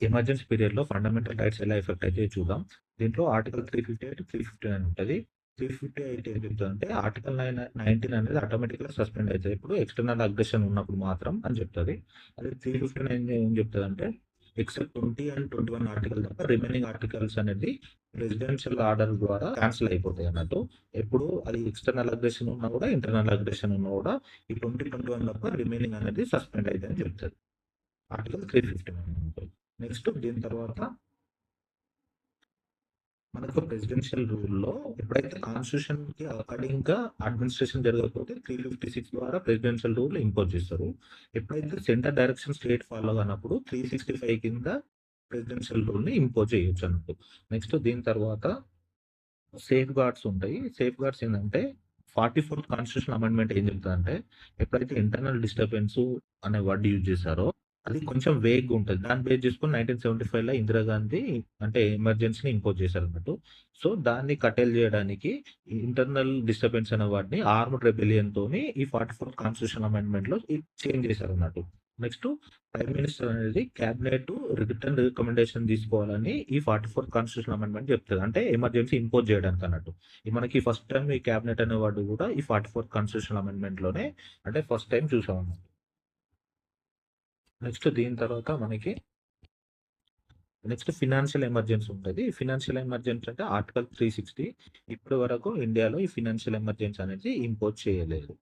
ఎమర్జెన్సీ పీరియడ్‌లో ఫండమెంటల్ రైట్స్ ఎలా ఎఫెక్ట్ అయితాయో చూద్దాం. దీంట్లో ఆర్టికల్ 358, 359 ఉంటది. 358 ఏం చెప్తదంటే ఆర్టికల్ 19 అనేది ఆటోమేటిక్‌గా సస్పెండ్ అయితది. ఎప్పుడు ఎక్స్‌టర్నల్ అగ్రెషన్ ఉన్నప్పుడు మాత్రం అని చెప్తది. అదే 359 ఏం చెప్తదంటే ఎక్సెప్ట్ 20 అండ్ 21 ఆర్టికల్ తప్ప రిమైనింగ్ ఆర్టికల్స్ అనేది ప్రెసిడెన్షియల్ ఆర్డర్ ద్వారా క్యాన్సిల్ అయిపోతాయి అన్నట్టు. ఎప్పుడు అది ఎక్స్టర్నల్ అగ్రెషన్ ఉన్నా కూడా, ఇంటర్నల్ అగ్రెషన్ ఉన్నా కూడా ఈ 20, 21 తప్ప రిమైనింగ్ అనేది సస్పెండ్ అయితదని చెప్తది. ఆర్టికల్ 359. నెక్స్ట్ దీని తర్వాత మనకు ప్రెసిడెన్షియల్ రూల్‌లో ఎప్పుడైతే కాన్స్టిట్యూషన్‌కి అకార్డింగ్‌గా అడ్మినిస్ట్రేషన్ జరగకపోతే 356 ద్వారా ప్రెసిడెన్షియల్ రూల్ ఇంపోజ్ చేస్తారు. ఎప్పుడైతే సెంటర్ డైరెక్షన్ స్టేట్ ఫాలో కానప్పుడు 365 కింద ప్రెసిడెన్షియల్ రూల్‌ని ఇంపోజ్ చేయొచ్చు అన్నట్టు. నెక్స్ట్ దీని తర్వాత సేఫ్ గార్డ్స్ ఉంటాయి. సేఫ్ గార్డ్స్ ఏందంటే 44th కాన్స్టిట్యూషన్ అమెండ్మెంట్ ఏం చెప్తదంటే ఎప్పుడైతే ఇంటర్నల్ డిస్టర్బెన్స్ అనే వర్డ్ యూజ్ చేశారో అది కొంచెం వేగ్‌గా ఉంటది. దాన్ని బేస్ చేసుకొని 1975లో ఇందిరాగాంధీ అంటే ఎమర్జెన్సీని ఇంపోజ్ చేశారన్నట్టు. సో, దాన్ని కట్టడి చేయడానికి ఇంటర్నల్ డిస్టర్బెన్స్ అనే వాటిని ఆర్మ్డ్ రెబెలియన్‌తోని ఈ 44th కాన్స్టిట్యూషన్ అమెండ్మెంట్‌లో చేంజ్ చేశారన్నట్టు. నెక్స్ట్ ప్రైమ్ మినిస్టర్ అనేది క్యాబినెట్ రిటర్న్ రికమెండేషన్ తీసుకోవాలని ఈ 44th కాన్స్టిట్యూషన్ అమెండ్మెంట్ చెప్తది. అంటే ఎమర్జెన్సీ ఇంపోజ్ చేయడానికి అన్నట్టు. మనకి ఫస్ట్ టైం ఈ క్యాబినెట్ అనే వర్డ్ కూడా ఈ 44th కాన్స్టిట్యూషన్ అమెండ్మెంట్ లోనే అంటే ఫస్ట్ టైం చూసామన్నమాట. నెక్స్ట్ దీని తర్వాత మనకి నెక్స్ట్ ఫినాన్షియల్ ఎమర్జెన్సీ ఉంటది. ఫినాన్షియల్ ఎమర్జెన్సీ అంటే ఆర్టికల్ 360 ఇప్పటి వరకు ఇండియాలో ఈ ఫినాన్షియల్ ఎమర్జెన్సీ అనేది ఇంపోజ్ చేయలేదు.